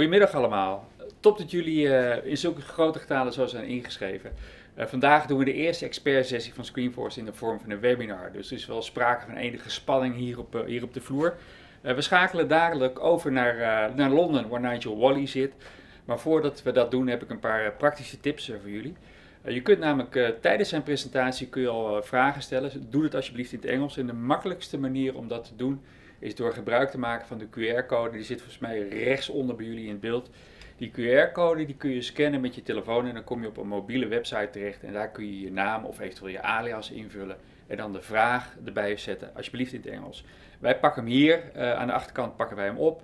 Goedemiddag allemaal. Top dat jullie in zulke grote getalen zo zijn ingeschreven. Vandaag doen we de eerste expertsessie van Screenforce in de vorm van een webinar. Dus er is wel sprake van enige spanning hier op de vloer. We schakelen dadelijk over naar Londen, waar Nigel Walley zit. Maar voordat we dat doen, heb ik een paar praktische tips voor jullie. Je kunt namelijk tijdens zijn presentatie kun je al vragen stellen. Doe het alsjeblieft in het Engels. En de makkelijkste manier om dat te doen is door gebruik te maken van de QR-code. Die zit volgens mij rechtsonder bij jullie in het beeld. Die QR-code die kun je scannen met je telefoon en dan kom je op een mobiele website terecht. En daar kun je je naam of eventueel je alias invullen. En dan de vraag erbij zetten, alsjeblieft in het Engels. Wij pakken hem hier, aan de achterkant pakken wij hem op.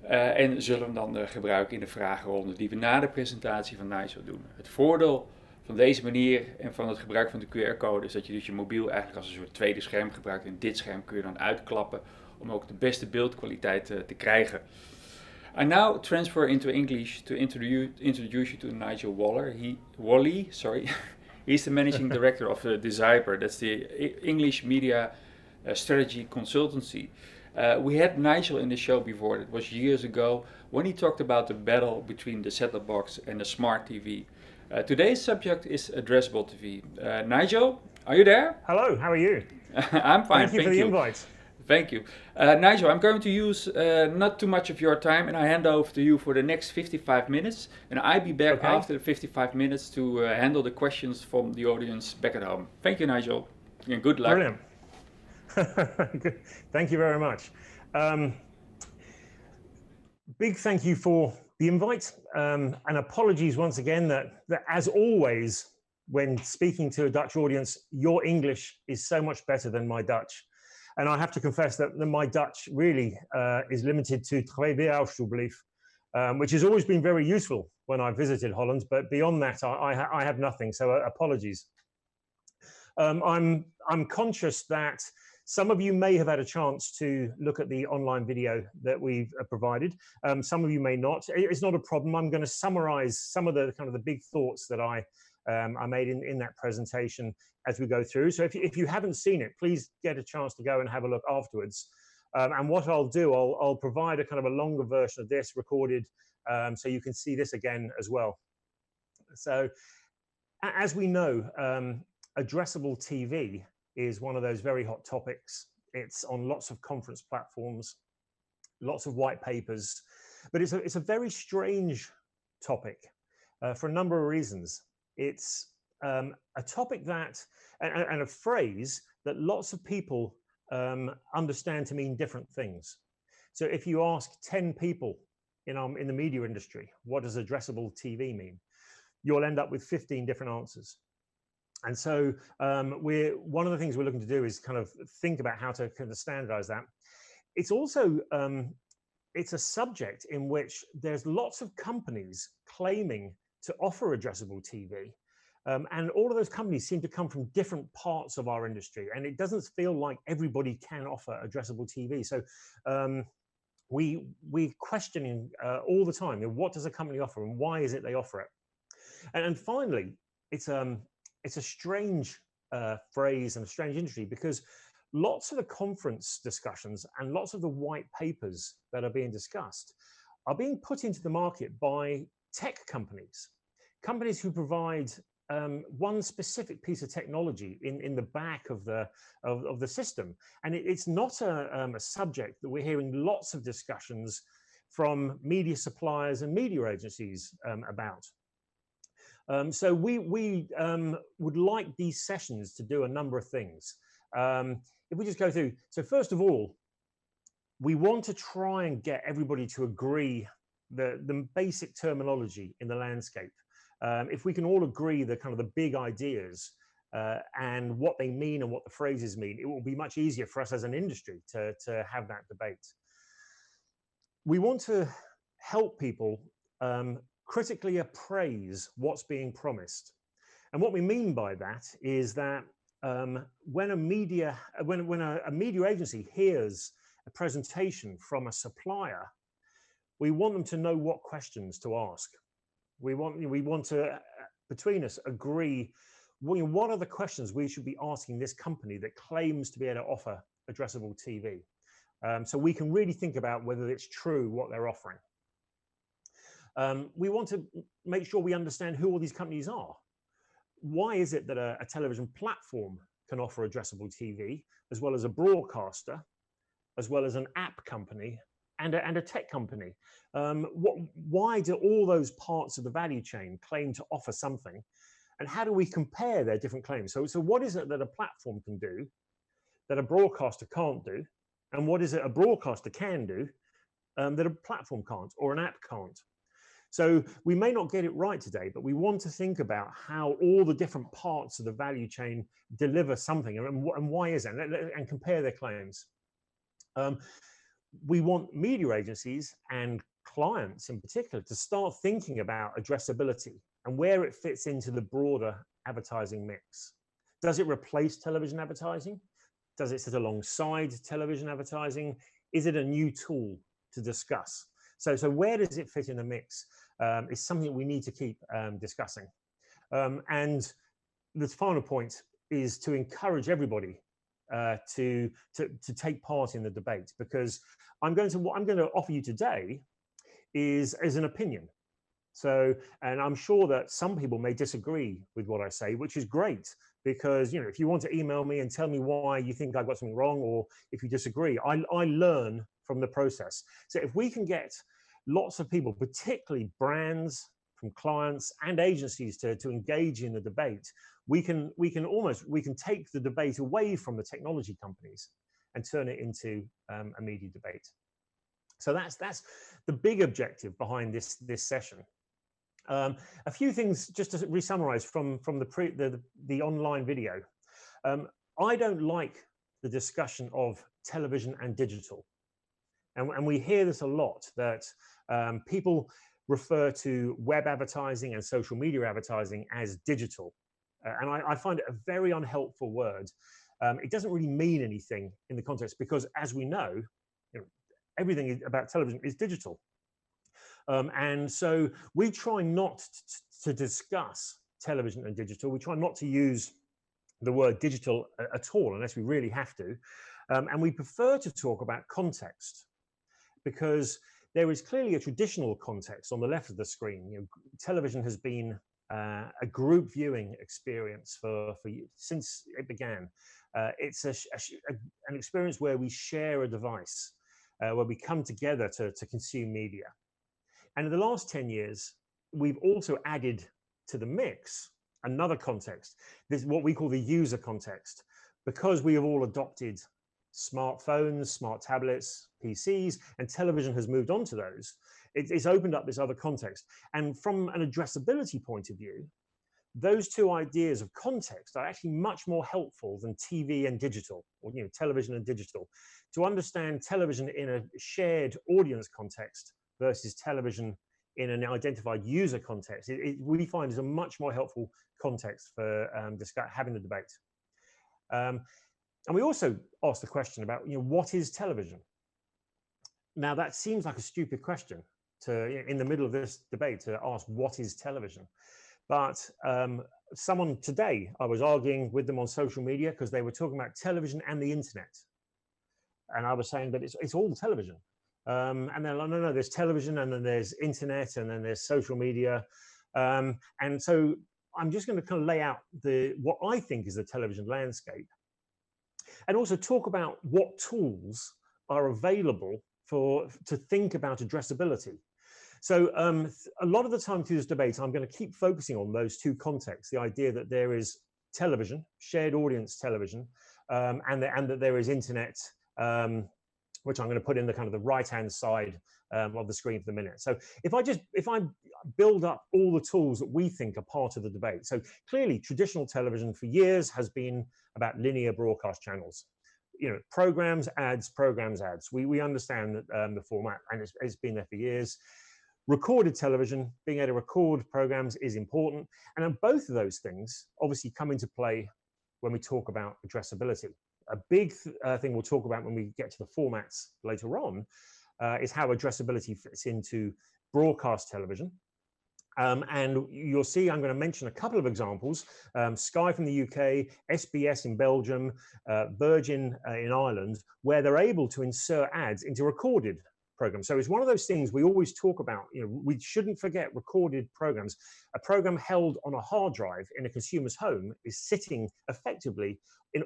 En zullen hem dan gebruiken in de vragenronde die we na de presentatie van Nigel doen. Het voordeel van deze manier en van het gebruik van de QR-code is dat je dus je mobiel eigenlijk als een soort tweede scherm gebruikt. En dit scherm kun je dan uitklappen om ook de beste beeldkwaliteit te krijgen. I now transfer into English to introduce you to Nigel Walley. He's the managing director of Decipher. That's the English media strategy consultancy. We had Nigel in the show before. It was years ago when he talked about the battle between the set-top box and the smart TV. Today's subject is Addressable TV. Nigel, are you there? Hello, how are you? I'm fine, thank you for the invite. Thank you. Nigel, I'm going to use not too much of your time and I hand over to you for the next 55 minutes. And I'll be back after the 55 minutes to handle the questions from the audience back at home. Thank you, Nigel, and good luck. Brilliant. Thank you very much. Big thank you for the invite and apologies once again that as always, when speaking to a Dutch audience, your English is so much better than my Dutch. And I have to confess that my Dutch really is limited to twee weer alsjeblieft, which has always been very useful when I visited Holland. But beyond that, I have nothing. So apologies. I'm conscious that some of you may have had a chance to look at the online video that we've provided. Some of you may not. It's not a problem. I'm going to summarize some of the kind of the big thoughts that I made in that presentation as we go through. So if you haven't seen it, please get a chance to go and have a look afterwards. And what I'll do, I'll provide a kind of a longer version of this recorded so you can see this again as well. So as we know, addressable TV is one of those very hot topics. It's on lots of conference platforms, lots of white papers, but it's a very strange topic for a number of reasons. It's a topic that, and a phrase that lots of people understand to mean different things. So if you ask 10 people in the media industry, what does addressable TV mean? You'll end up with 15 different answers. And so one of the things we're looking to do is kind of think about how to kind of standardize that. It's also, it's a subject in which there's lots of companies claiming to offer addressable TV. And all of those companies seem to come from different parts of our industry. And it doesn't feel like everybody can offer addressable TV. So we're questioning all the time, what does a company offer and why is it they offer it? And finally, it's a strange phrase and a strange industry because lots of the conference discussions and lots of the white papers that are being discussed are being put into the market by tech companies who provide one specific piece of technology in the back of the system. And it's not a subject that we're hearing lots of discussions from media suppliers and media agencies about. So we would like these sessions to do a number of things. If we just go through, so first of all, we want to try and get everybody to agree the basic terminology in the landscape. If we can all agree the kind of the big ideas and what they mean and what the phrases mean, it will be much easier for us as an industry to have that debate. We want to help people critically appraise what's being promised. And what we mean by that is that when a media agency hears a presentation from a supplier, we want them to know what questions to ask. We want to, between us, agree what are the questions we should be asking this company that claims to be able to offer addressable TV. So we can really think about whether it's true what they're offering. we want to make sure we understand who all these companies are. Why is it that a television platform can offer addressable TV, as well as a broadcaster, as well as an app company and a tech company? Why do all those parts of the value chain claim to offer something? And how do we compare their different claims? So what is it that a platform can do that a broadcaster can't do? And what is it a broadcaster can do that a platform can't or an app can't? So we may not get it right today, but we want to think about how all the different parts of the value chain deliver something and why is it, and compare their claims. We want media agencies and clients in particular to start thinking about addressability and where it fits into the broader advertising mix. Does it replace television advertising? Does it sit alongside television advertising? Is it a new tool to discuss? So where does it fit in the mix is something we need to keep discussing. And the final point is to encourage everybody to take part in the debate, because what I'm going to offer you today is an opinion. So, and I'm sure that some people may disagree with what I say, which is great, because, you know, if you want to email me and tell me why you think I've got something wrong, or if you disagree, I learn from the process. So if we can get lots of people, particularly brands, from clients and agencies to engage in the debate, we can take the debate away from the technology companies and turn it into a media debate. So that's the big objective behind this session. A few things just to re-summarize from the online video. I don't like the discussion of television and digital, and we hear this a lot, that people refer to web advertising and social media advertising as digital, and I find it a very unhelpful word. It doesn't really mean anything in the context, because as we know, everything about television is digital. And so we try not to discuss television and digital. We try not to use the word digital at all, unless we really have to. And we prefer to talk about context, because there is clearly a traditional context on the left of the screen. You know, television has been a group viewing experience since it began. It's an experience where we share a device, where we come together to consume media. And in the last 10 years, we've also added to the mix another context. This is what we call the user context, because we have all adopted smartphones, smart tablets, PCs, and television has moved on to those. It's opened up this other context. And from an addressability point of view, those two ideas of context are actually much more helpful than TV and digital, or television and digital. To understand television in a shared audience context versus television in an identified user context, we find is a much more helpful context for having the debate. And we also asked the question about, what is television? Now that seems like a stupid question in the middle of this debate to ask what is television. But someone today, I was arguing with them on social media because they were talking about television and the internet. And I was saying that it's all television. And they're like, no, there's television, and then there's internet, and then there's social media. And so I'm just going to kind of lay out what I think is the television landscape, and also talk about what tools are available to think about addressability. So a lot of the time through this debate, I'm going to keep focusing on those two contexts: the idea that there is television, shared audience television, and that there is internet, which I'm going to put in the kind of the right-hand side of the screen for the minute. So if I build up all the tools that we think are part of the debate. So clearly traditional television for years has been about linear broadcast channels. Programs, ads, programs, ads. We understand that the format, and it's been there for years. Recorded television, being able to record programs is important. And then both of those things obviously come into play when we talk about addressability. A big thing we'll talk about when we get to the formats later on is how addressability fits into broadcast television. And you'll see I'm going to mention a couple of examples: Sky from the UK, SBS in Belgium, Virgin in Ireland, where they're able to insert ads into recorded program. So it's one of those things we always talk about. You know, we shouldn't forget recorded programs. A program held on a hard drive in a consumer's home is sitting effectively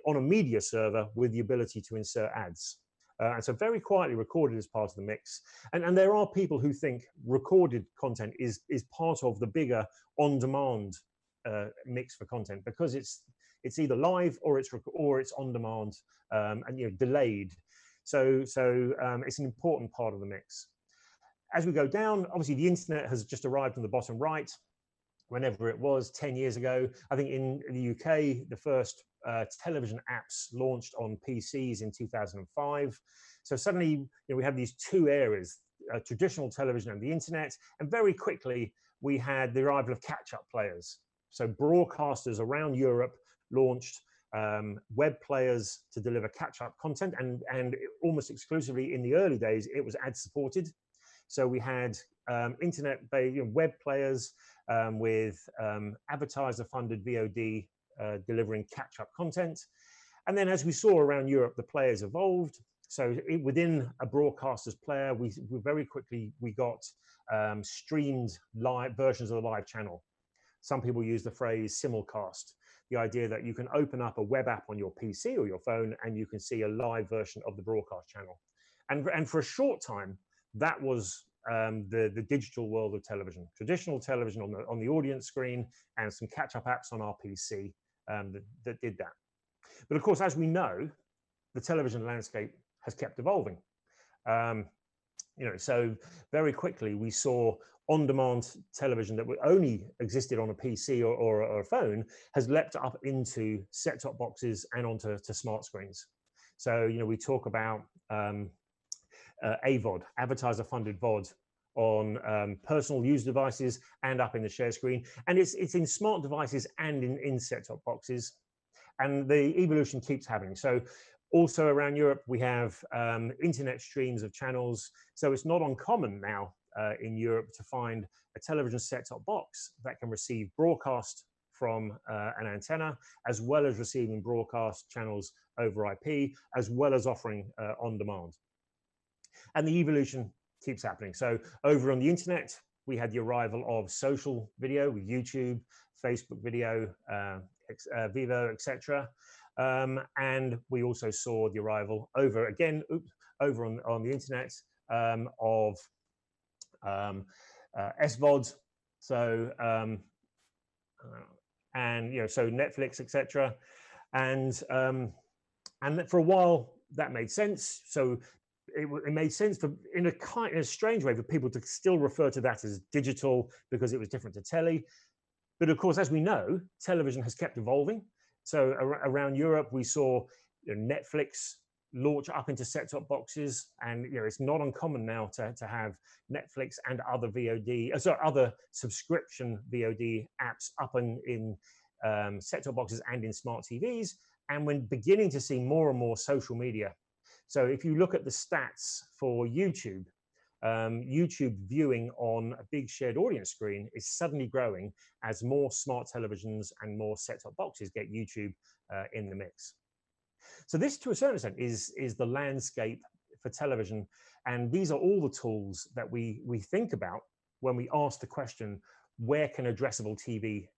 on a media server with the ability to insert ads. And so very quietly recorded as part of the mix. And there are people who think recorded content is part of the bigger on-demand mix for content, because it's either live or it's on demand, and delayed. So it's an important part of the mix. As we go down, obviously the internet has just arrived on the bottom right. Whenever it was 10 years ago, I think in the UK, the first television apps launched on PCs in 2005. So suddenly, we have these two areas, traditional television and the internet, and very quickly we had the arrival of catch-up players. So broadcasters around Europe launched web players to deliver catch-up content, and almost exclusively in the early days, it was ad-supported. So we had internet-based web players with advertiser-funded VOD delivering catch-up content. And then as we saw around Europe, the players evolved. So within a broadcaster's player, we very quickly got streamed live versions of the live channel. Some people use the phrase simulcast, the idea that you can open up a web app on your PC or your phone and you can see a live version of the broadcast channel. And for a short time, that was the digital world of television, traditional television on the audience screen, and some catch-up apps on our PC that did that. But of course, as we know, the television landscape has kept evolving. So very quickly we saw on-demand television that only existed on a PC or a phone has leapt up into set-top boxes and onto smart screens. So we talk about AVOD, advertiser-funded VOD, on personal use devices and up in the share screen, and it's in smart devices and in set-top boxes, and the evolution keeps happening. So also around Europe, we have internet streams of channels. So it's not uncommon now in Europe to find a television set-top box that can receive broadcast from an antenna, as well as receiving broadcast channels over IP, as well as offering on-demand. And the evolution keeps happening. So over on the internet, we had the arrival of social video with YouTube, Facebook video, Vivo, etc. And we also saw the arrival over on the internet of SVOD, so so Netflix, etc. And for a while that made sense. So it made sense in a strange way for people to still refer to that as digital because it was different to telly. But of course, as we know, television has kept evolving. So around Europe, we saw Netflix launch up into set-top boxes, and it's not uncommon now to have Netflix and other other subscription VOD apps up in set-top boxes and in smart TVs, and we're beginning to see more and more social media. So if you look at the stats for YouTube, YouTube viewing on a big shared audience screen is suddenly growing as more smart televisions and more set-top boxes get YouTube in the mix. So this, to a certain extent, is the landscape for television, and these are all the tools that we think about when we ask the question, where can addressable TV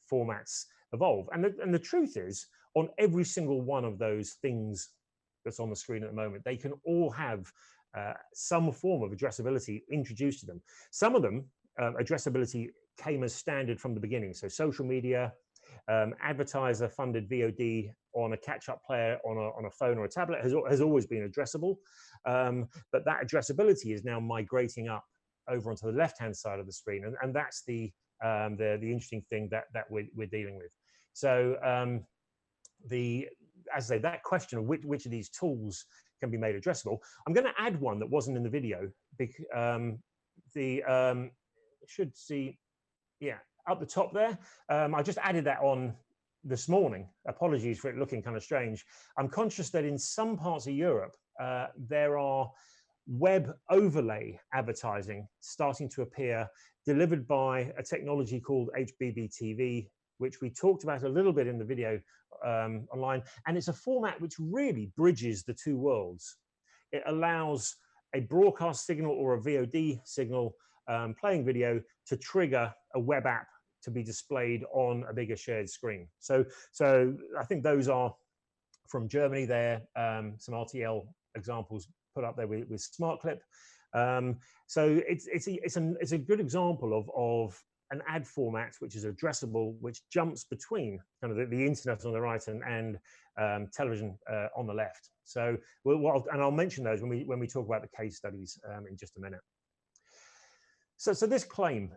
formats evolve? And the truth is, on every single one of those things that's on the screen at the moment, they can all have some form of addressability introduced to them. Some of them, addressability came as standard from the beginning. So social media, advertiser-funded VOD on a catch-up player on a phone or a tablet has always been addressable. But that addressability is now migrating up over onto the left-hand side of the screen, and that's the interesting thing that we're dealing with. So as I say, that question of which of these tools can be made addressable, I'm going to add one that wasn't in the video. Should see, yeah, up the top there. I just added that on this morning. Apologies for it looking kind of strange. I'm conscious that in some parts of Europe, there are web overlay advertising starting to appear, delivered by a technology called HBBTV, which we talked about a little bit in the video online. And it's a format which really bridges the two worlds. It allows a broadcast signal or a VOD signal playing video to trigger a web app to be displayed on a bigger shared screen. So I think those are from Germany there, some RTL examples put up there with SmartClip. So it's a good example of an ad format which is addressable, which jumps between kind of the internet on the right and television on the left. So I'll mention those when we talk about the case studies in just a minute. So this claim,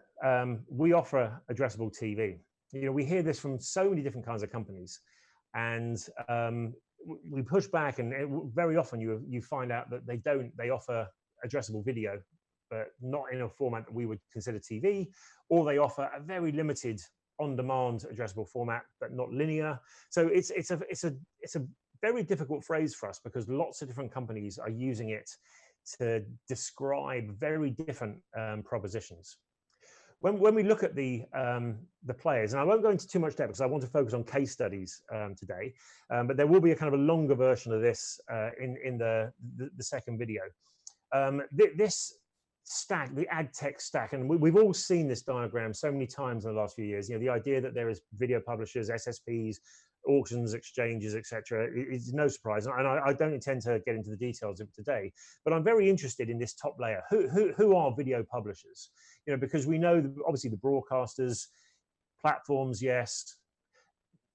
we offer addressable TV. You know, we hear this from so many different kinds of companies, and we push back, and very often you find out that they offer addressable video, but not in a format that we would consider TV, or they offer a very limited on-demand addressable format, but not linear. So it's a very difficult phrase for us because lots of different companies are using it to describe very different propositions. When we look at the players, and I won't go into too much depth because I want to focus on case studies today, but there will be a kind of a longer version of this in the second video. This stack, the ad tech stack, and we've all seen this diagram so many times in the last few years. You know, the idea that there is video publishers, SSPs, auctions, exchanges, etc. is no surprise, and I don't intend to get into the details of it today. But I'm very interested in this top layer. Who are video publishers? You know, because we know obviously the broadcasters, platforms, yes.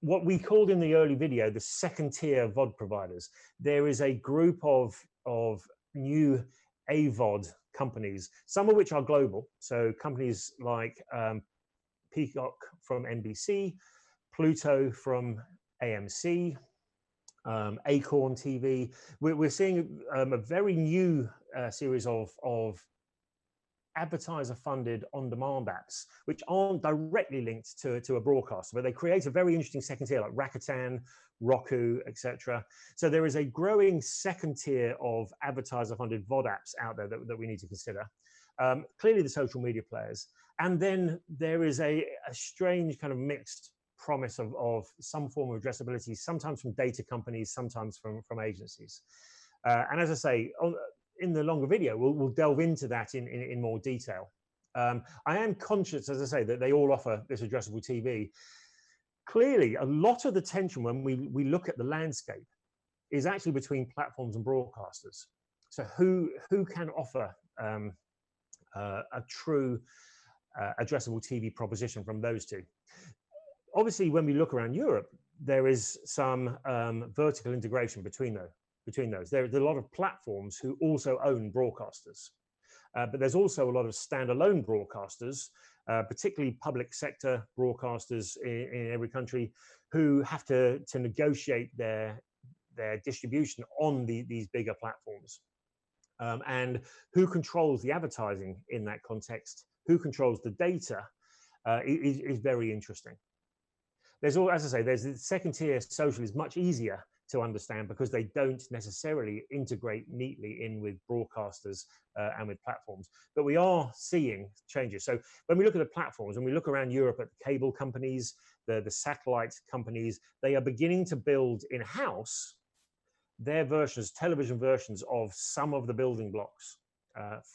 What we called in the early video the second tier VOD providers. There is a group of new AVOD companies, some of which are global. So companies like Peacock from NBC, Pluto from AMC, Acorn TV. We're seeing a very new series of advertiser-funded on-demand apps, which aren't directly linked to a broadcaster, but they create a very interesting second tier, like Rakuten, Roku, etc. So there is a growing second tier of advertiser-funded VOD apps out there that we need to consider. Clearly the social media players. And then there is a strange kind of mixed promise of some form of addressability, sometimes from data companies, sometimes from agencies. And as I say, in the longer video, we'll delve into that in more detail. I am conscious, as I say, that they all offer this addressable TV. Clearly, a lot of the tension when we look at the landscape is actually between platforms and broadcasters. So who can offer a true addressable TV proposition from those two? Obviously, when we look around Europe, there is some vertical integration between those. There are a lot of platforms who also own broadcasters, but there's also a lot of standalone broadcasters, particularly public sector broadcasters in every country, who have to negotiate their distribution on these bigger platforms. And who controls the advertising in that context, who controls the data, is very interesting. There's all, as I say, there's the second tier social is much easier to understand because they don't necessarily integrate neatly in with broadcasters and with platforms. But we are seeing changes. So when we look at the platforms, and we look around Europe at the cable companies, the satellite companies, they are beginning to build in-house their versions, television versions of some of the building blocks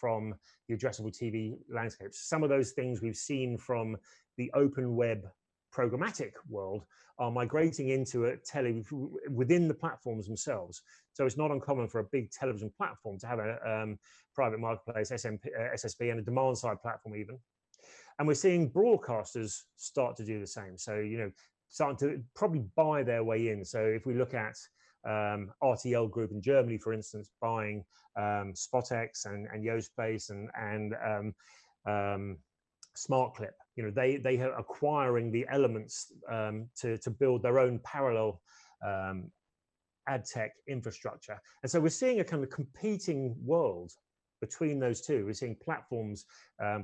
from the addressable TV landscapes. Some of those things we've seen from the open web programmatic world are migrating into a within the platforms themselves. So it's not uncommon for a big television platform to have a private marketplace, SSP, and a demand side platform even. And we're seeing broadcasters start to do the same. So, you know, starting to probably buy their way in. So if we look at RTL Group in Germany, for instance, buying SpotX and Yospace and SmartClip, you know, they are acquiring the elements to build their own parallel ad tech infrastructure. And so we're seeing a kind of competing world between those two. We're seeing platforms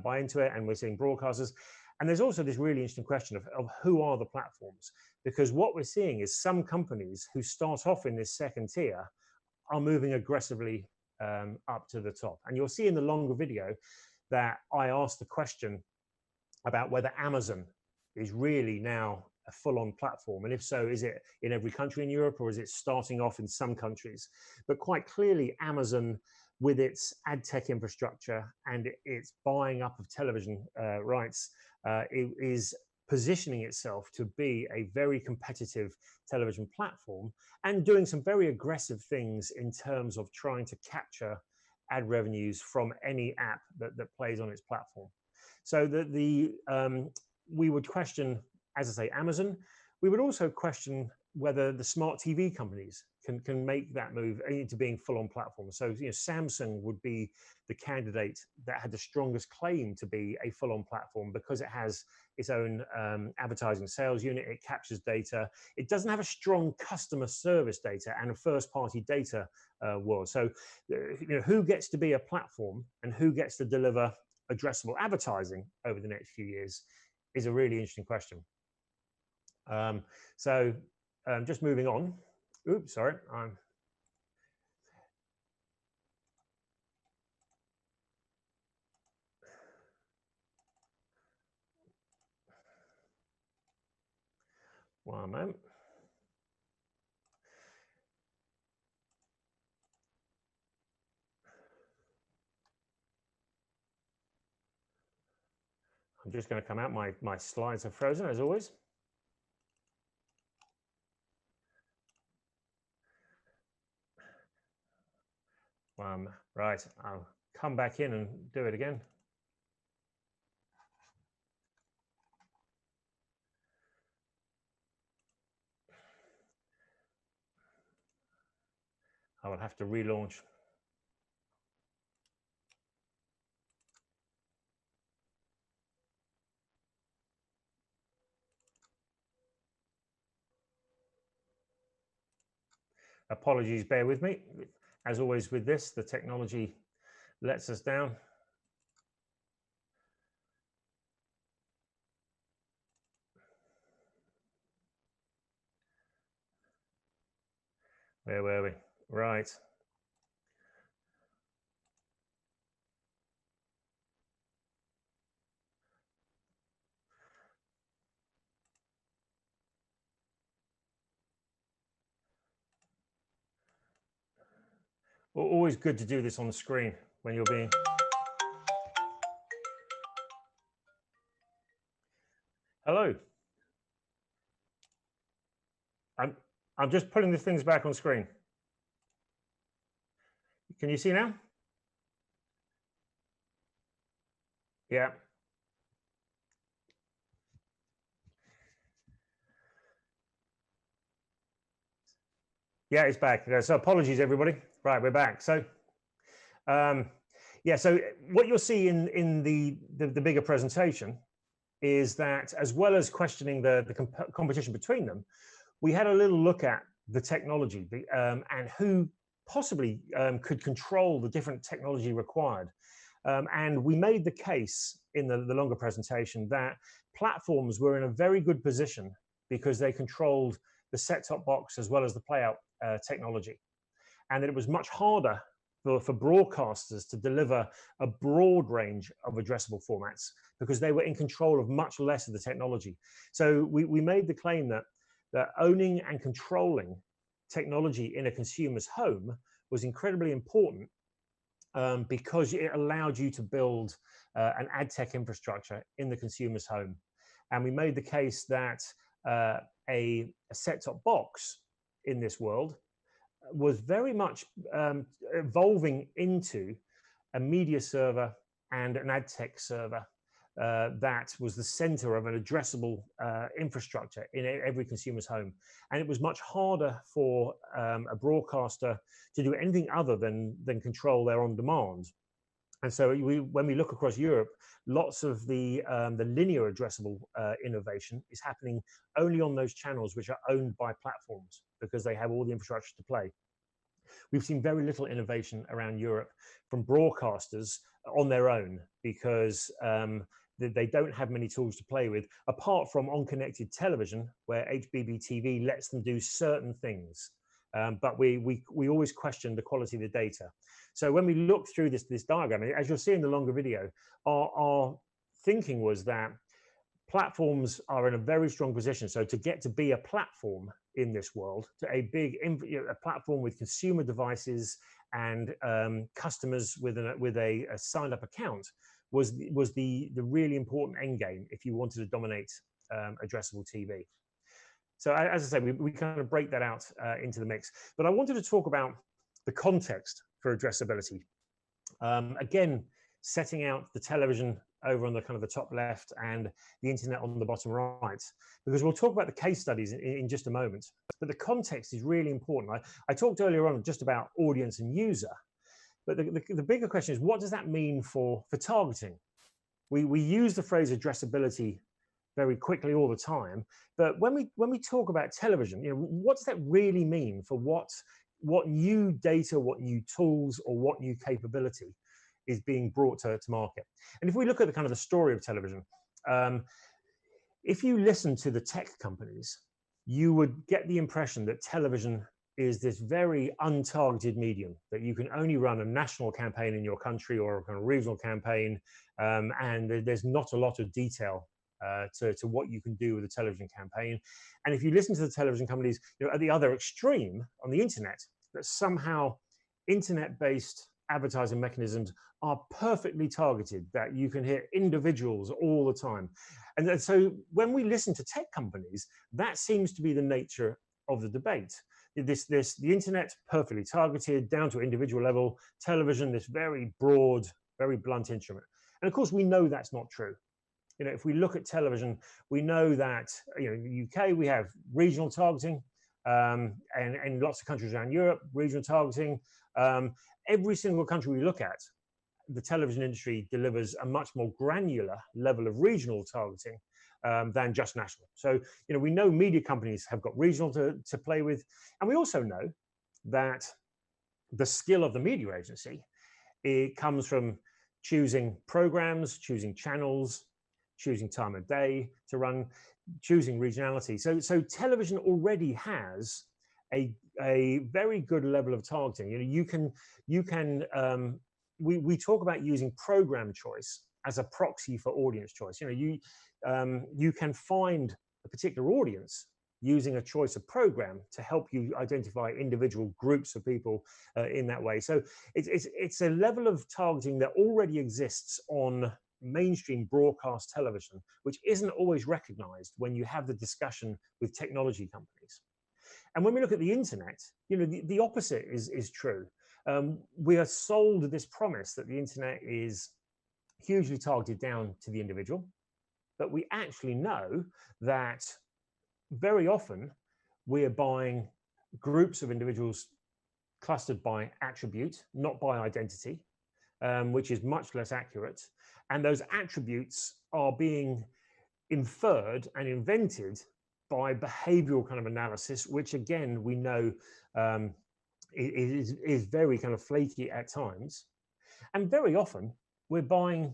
buy into it, and we're seeing broadcasters. And there's also this really interesting question of who are the platforms? Because what we're seeing is some companies who start off in this second tier are moving aggressively up to the top. And you'll see in the longer video that I asked the question about whether Amazon is really now a full-on platform. And if so, is it in every country in Europe, or is it starting off in some countries? But quite clearly, Amazon with its ad tech infrastructure and its buying up of television rights, it is positioning itself to be a very competitive television platform and doing some very aggressive things in terms of trying to capture ad revenues from any app that plays on its platform. So we would question, as I say, Amazon. We would also question whether the smart TV companies can make that move into being full-on platforms. So, Samsung would be the candidate that had the strongest claim to be a full-on platform because it has its own advertising sales unit. It captures data. It doesn't have a strong customer service data and a first-party data world. So, who gets to be a platform and who gets to deliver addressable advertising over the next few years is a really interesting question. Just moving on. Oops, sorry. I'm one moment. I'm just going to come out. My slides are frozen as always. Right, I'll come back in and do it again. I will have to relaunch. Apologies, bear with me. As always with this, the technology lets us down. Where were we? Right. Always good to do this on the screen when you're being... Hello. I'm just putting the things back on screen. Can you see now? Yeah. Yeah, it's back. So apologies, everybody. Right, we're back. So, yeah. So what you'll see in the bigger presentation is that, as well as questioning the competition between them, we had a little look at the technology and who possibly could control the different technology required. And we made the case in the longer presentation that platforms were in a very good position because they controlled the set-top box as well as the playout technology. And that it was much harder for broadcasters to deliver a broad range of addressable formats because they were in control of much less of the technology. So we made the claim that owning and controlling technology in a consumer's home was incredibly important because it allowed you to build an ad tech infrastructure in the consumer's home. And we made the case that a set-top box in this world was very much evolving into a media server and an ad tech server that was the center of an addressable infrastructure in every consumer's home. And it was much harder for a broadcaster to do anything other than control their on-demand. And so when we look across Europe, lots of the linear addressable innovation is happening only on those channels which are owned by platforms because they have all the infrastructure to play. We've seen very little innovation around Europe from broadcasters on their own because they don't have many tools to play with, apart from on-connected television, where HbbTV lets them do certain things. But we always question the quality of the data. So when we look through this diagram, as you'll see in the longer video, our thinking was that platforms are in a very strong position. So to get to be a platform, in this world to a big a platform with consumer devices and customers with a signed up account was the really important end game if you wanted to dominate addressable TV. So as I say, we kind of break that out into the mix. But I wanted to talk about the context for addressability. Again, setting out the television over on the kind of the top left and the internet on the bottom right, because we'll talk about the case studies in just a moment. But the context is really important. I talked earlier on just about audience and user, but the bigger question is, what does that mean for targeting? We use the phrase addressability very quickly all the time, but when we talk about television, what does that really mean for what new data, what new tools, or what new capability is being brought to market? And if we look at the kind of the story of television, if you listen to the tech companies, you would get the impression that television is this very untargeted medium, that you can only run a national campaign in your country or a kind of regional campaign, and there's not a lot of detail to what you can do with a television campaign. And if you listen to the television companies, at the other extreme on the internet, that somehow internet-based advertising mechanisms are perfectly targeted, that you can hit individuals all the time. And so when we listen to tech companies, that seems to be the nature of the debate. The internet perfectly targeted down to individual level, television, this very broad, very blunt instrument. And of course, we know that's not true. If we look at television, we know that in the UK we have regional targeting, and in lots of countries around Europe, regional targeting. Every single country we look at, the television industry delivers a much more granular level of regional targeting than just national. So we know media companies have got regional to play with, and we also know that the skill of the media agency, it comes from choosing programs, choosing channels, choosing time of day to run, choosing regionality. So television already has a very good level of targeting. We talk about using program choice as a proxy for audience choice. You can find a particular audience using a choice of program to help you identify individual groups of people in that way. So it's a level of targeting that already exists on mainstream broadcast television, which isn't always recognized when you have the discussion with technology companies. And when we look at the internet, the opposite is true. We are sold this promise that the internet is hugely targeted down to the individual, but we actually know that very often we are buying groups of individuals clustered by attribute, not by identity, which is much less accurate. And those attributes are being inferred and invented by behavioral kind of analysis, which again, we know is very kind of flaky at times. And very often we're buying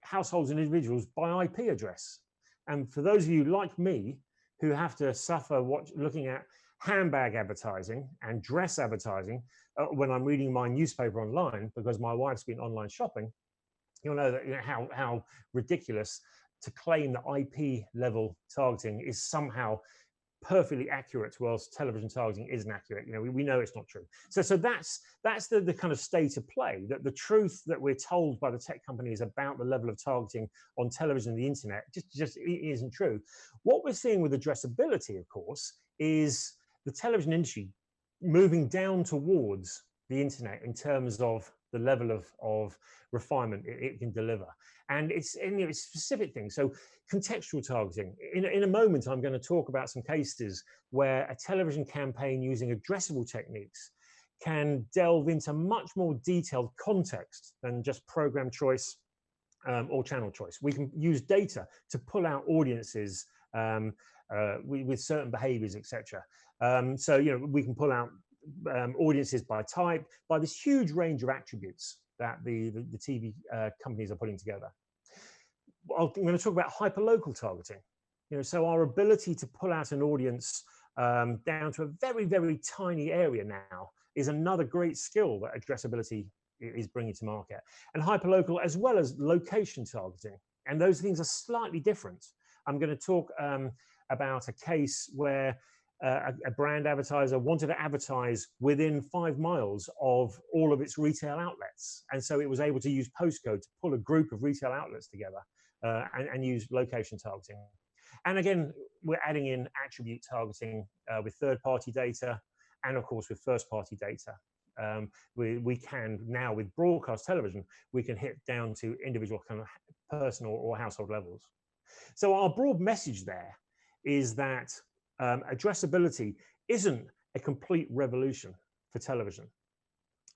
households and individuals by IP address. And for those of you like me who have to suffer looking at handbag advertising and dress advertising when I'm reading my newspaper online because my wife's been online shopping, you'll know that how ridiculous to claim that IP level targeting is somehow perfectly accurate, whilst television targeting isn't accurate. We know it's not true. So that's the kind of state of play, that the truth that we're told by the tech companies about the level of targeting on television and the internet just isn't true. What we're seeing with addressability, of course, is the television industry moving down towards the internet in terms of the level of refinement it can deliver. And it's specific things. So contextual targeting. In a moment, I'm going to talk about some cases where a television campaign using addressable techniques can delve into much more detailed context than just program choice or channel choice. We can use data to pull out audiences with certain behaviors, etc. So we can pull out audiences by type, by this huge range of attributes that the TV companies are putting together. I'm going to talk about hyperlocal targeting. So our ability to pull out an audience down to a very, very tiny area now is another great skill that addressability is bringing to market. And hyperlocal as well as location targeting. And those things are slightly different. I'm going to talk about a case where a brand advertiser wanted to advertise within 5 miles of all of its retail outlets. And so it was able to use postcode to pull a group of retail outlets together and use location targeting. And again, we're adding in attribute targeting with third-party data and, of course, with first-party data. We can now, with broadcast television, we can hit down to individual kind of personal or household levels. So our broad message there is that addressability isn't a complete revolution for television.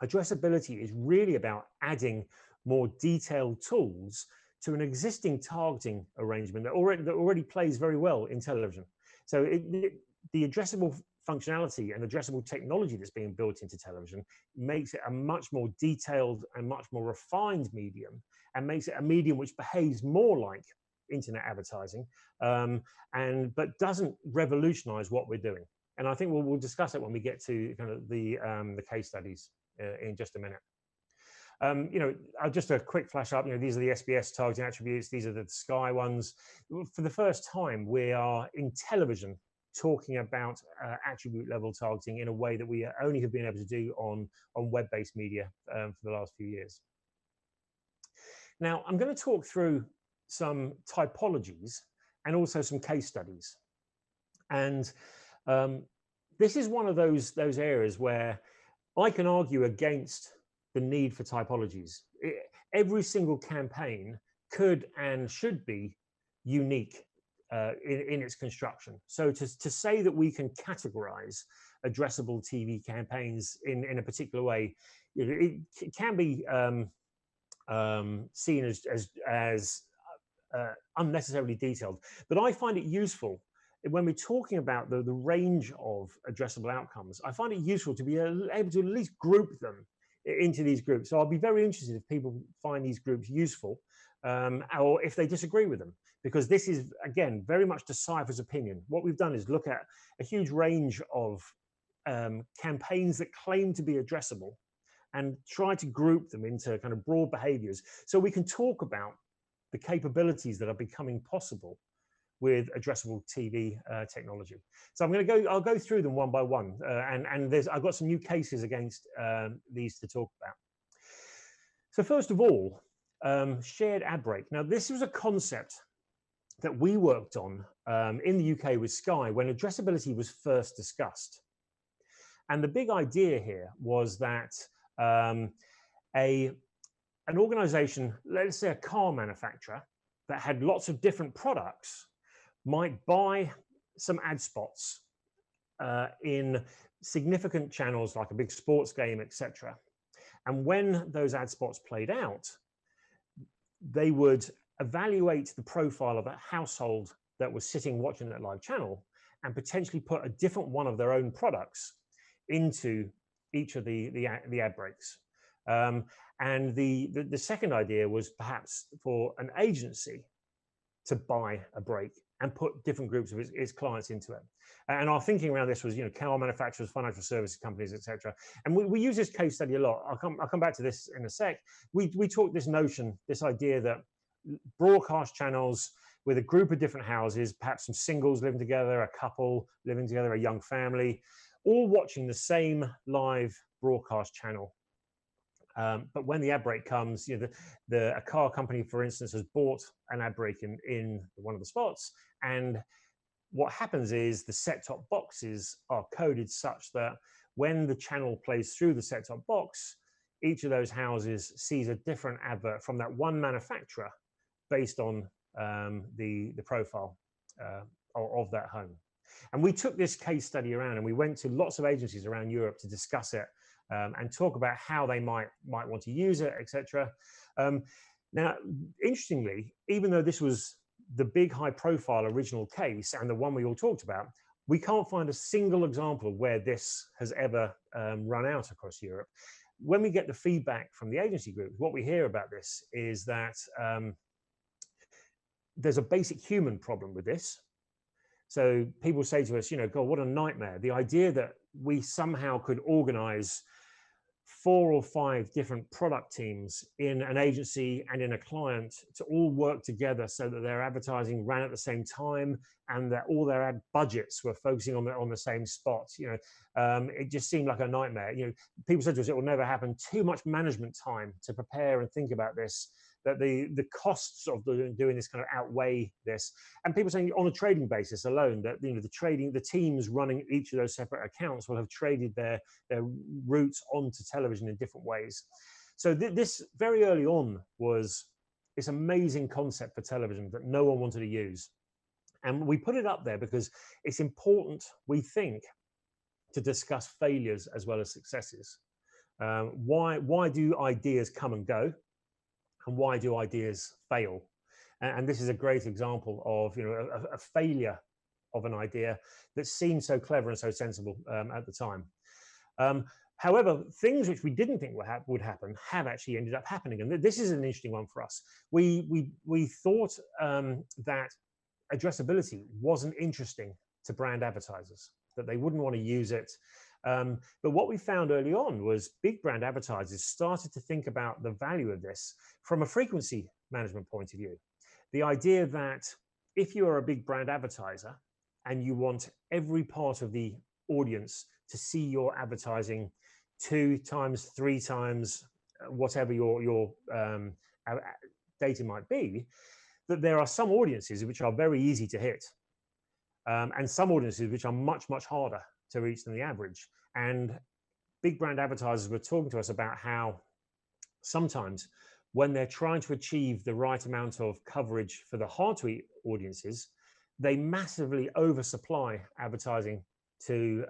Addressability is really about adding more detailed tools to an existing targeting arrangement that already plays very well in television. So the addressable functionality and addressable technology that's being built into television makes it a much more detailed and much more refined medium, and makes it a medium which behaves more like internet advertising, but doesn't revolutionize what we're doing. And I think we'll discuss it when we get to kind of the case studies in just a minute. Just a quick flash up, these are the SBS targeting attributes. These are the Sky ones. For the first time, we are in television talking about attribute level targeting in a way that we only have been able to do on web-based media for the last few years. Now, I'm going to talk through some typologies and also some case studies. And this is one of those areas where I can argue against the need for typologies. Every single campaign could and should be unique in its construction. So to say that we can categorize addressable TV campaigns in a particular way, it can be seen as unnecessarily detailed. But I find it useful when we're talking about the range of addressable outcomes. I find it useful to be able to at least group them into these groups. So I'll be very interested if people find these groups useful or if they disagree with them, because this is, again, very much Decipher's opinion. What we've done is look at a huge range of campaigns that claim to be addressable and try to group them into kind of broad behaviors so we can talk about the capabilities that are becoming possible with addressable TV technology. So I'll go through them one by one, and I've got some new cases against these to talk about. So first of all, shared ad break. Now this was a concept that we worked on in the UK with Sky when addressability was first discussed. And the big idea here was that an organization, let's say a car manufacturer that had lots of different products, might buy some ad spots in significant channels like a big sports game, etc. And when those ad spots played out, they would evaluate the profile of a household that was sitting watching that live channel and potentially put a different one of their own products into each of the ad breaks. And the second idea was perhaps for an agency to buy a break and put different groups of its clients into it. And our thinking around this was, car manufacturers, financial services companies, etc. And we use this case study a lot. I'll come back to this in a sec. We talked this idea that broadcast channels with a group of different houses, perhaps some singles living together, a couple living together, a young family, all watching the same live broadcast channel. But when the ad break comes, a car company, for instance, has bought an ad break in one of the spots, and what happens is the set-top boxes are coded such that when the channel plays through the set-top box, each of those houses sees a different advert from that one manufacturer based on the profile of that home. And we took this case study around and we went to lots of agencies around Europe to discuss it and talk about how they might want to use it, etc. Now, interestingly, even though this was the big high-profile original case and the one we all talked about, we can't find a single example of where this has ever run out across Europe. When we get the feedback from the agency groups, what we hear about this is that there's a basic human problem with this. So people say to us, God, what a nightmare. The idea that we somehow could organize 4 or 5 different product teams in an agency and in a client to all work together so that their advertising ran at the same time and that all their ad budgets were focusing on the same spot. It just seemed like a nightmare. People said to us, it will never happen. Too much management time to prepare and think about this, that the costs of doing this kind of outweigh this. And people saying on a trading basis alone that the teams running each of those separate accounts will have traded their routes onto television in different ways. So this very early on was this amazing concept for television that no one wanted to use. And we put it up there because it's important, we think, to discuss failures as well as successes. Why do ideas come and go? And why do ideas fail? And this is a great example of a failure of an idea that seemed so clever and so sensible at the time. However, things which we didn't think would happen have actually ended up happening. And this is an interesting one for us. We thought that addressability wasn't interesting to brand advertisers, that they wouldn't want to use it. But what we found early on was big brand advertisers started to think about the value of this from a frequency management point of view. The idea that if you are a big brand advertiser and you want every part of the audience to see your advertising 2 times, 3 times, whatever your data might be, that there are some audiences which are very easy to hit and some audiences which are much, much harder to reach than the average. And big brand advertisers were talking to us about how sometimes when they're trying to achieve the right amount of coverage for the hard to reach audiences, they massively oversupply advertising to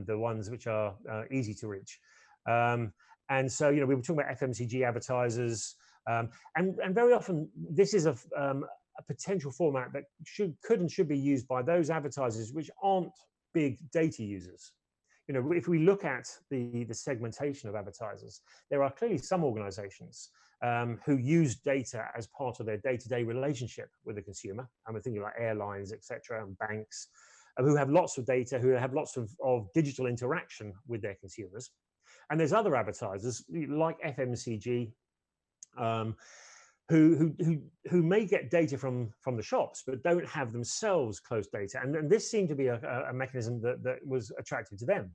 the ones which are easy to reach. And so, we were talking about FMCG advertisers, and very often this is a potential format that could and should be used by those advertisers which aren't big data users. If we look at the segmentation of advertisers, there are clearly some organizations who use data as part of their day-to-day relationship with the consumer. And we're thinking like airlines, etc., and banks, who have lots of data, who have lots of digital interaction with their consumers. And there's other advertisers like FMCG, who may get data from the shops, but don't have themselves close data. And this seemed to be a mechanism that was attractive to them.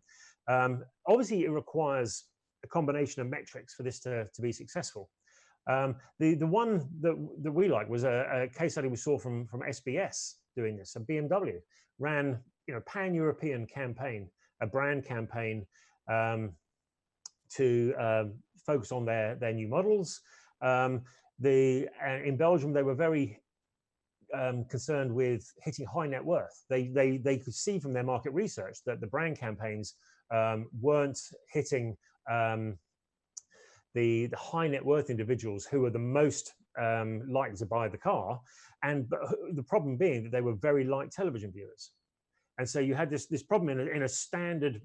Obviously, it requires a combination of metrics for this to be successful. The one that we like was a case study we saw from SBS doing this. So BMW ran pan-European campaign, a brand campaign to focus on their new models. In Belgium, they were very concerned with hitting high net worth. They could see from their market research that the brand campaigns weren't hitting the high net worth individuals who were the most likely to buy the car, and the problem being that they were very light television viewers. And so you had this problem in a standard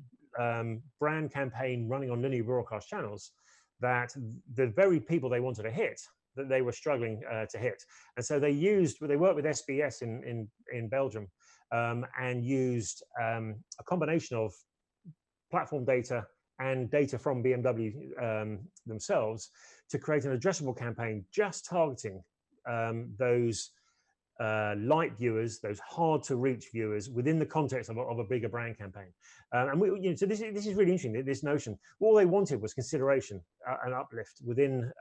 brand campaign running on linear broadcast channels, that the very people they wanted to hit, that they were struggling to hit. And so they worked with SBS in Belgium and used a combination of platform data and data from BMW themselves to create an addressable campaign just targeting those light viewers, those hard to reach viewers within the context of a bigger brand campaign. And so this is really interesting, this notion. All they wanted was consideration, an uplift within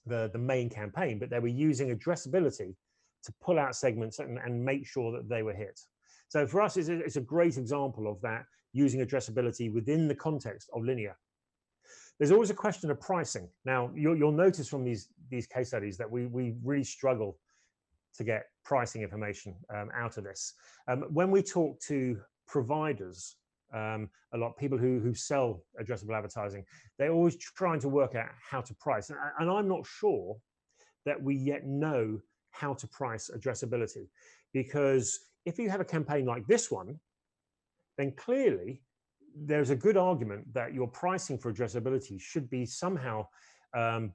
the main campaign, but they were using addressability to pull out segments and make sure that they were hit. So for us, it's a great example of that, using addressability within the context of linear. There's always a question of pricing. Now, you'll notice from these case studies that we really struggle to get pricing information out of this. When we talk to providers, a lot of people who sell addressable advertising, they're always trying to work out how to price. And I'm not sure that we yet know how to price addressability, because if you have a campaign like this one, then clearly there's a good argument that your pricing for addressability should be somehow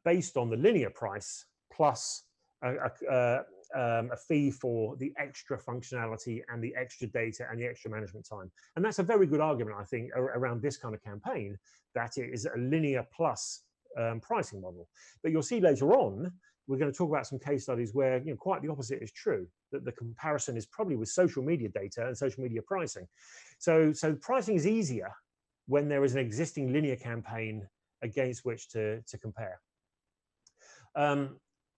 based on the linear price plus a fee for the extra functionality and the extra data and the extra management time. And that's a very good argument, I think, around this kind of campaign, that it is a linear plus pricing model. But you'll see later on, we're going to talk about some case studies where quite the opposite is true, that the comparison is probably with social media data and social media pricing. So pricing is easier when there is an existing linear campaign against which to compare.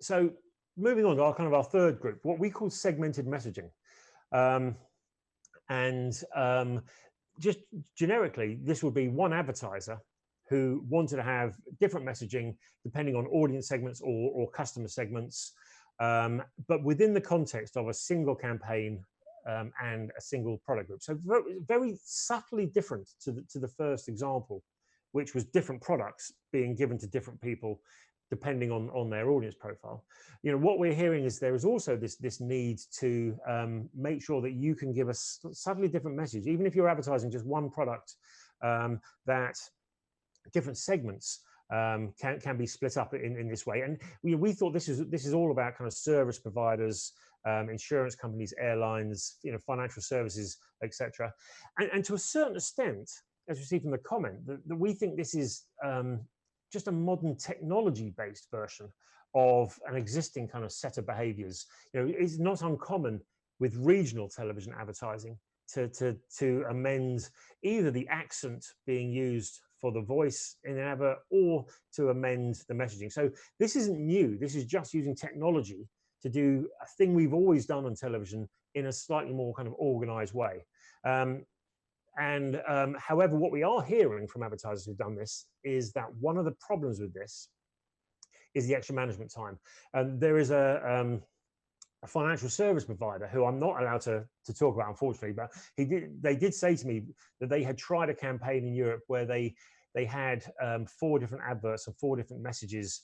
So moving on to our third group, what we call segmented messaging. Just generically, this would be one advertiser who wanted to have different messaging depending on audience segments or customer segments, but within the context of a single campaign and a single product group. So very subtly different to the first example, which was different products being given to different people depending on their audience profile. What we're hearing is there is also this need to make sure that you can give a subtly different message, even if you're advertising just one product, that different segments can be split up in this way. And we thought this is all about kind of service providers, insurance companies, airlines, financial services, etc. And to a certain extent, as you see from the comment, that we think this is just a modern technology-based version of an existing kind of set of behaviors. It's not uncommon with regional television advertising to amend either the accent being used for the voice in an advert or to amend the messaging. So this isn't new. This is just using technology to do a thing we've always done on television in a slightly more kind of organized way. However, what we are hearing from advertisers who've done this is that one of the problems with this is the extra management time. And there is a financial service provider who I'm not allowed to talk about, unfortunately, but they did say to me that they had tried a campaign in Europe where they had 4 different adverts and 4 different messages,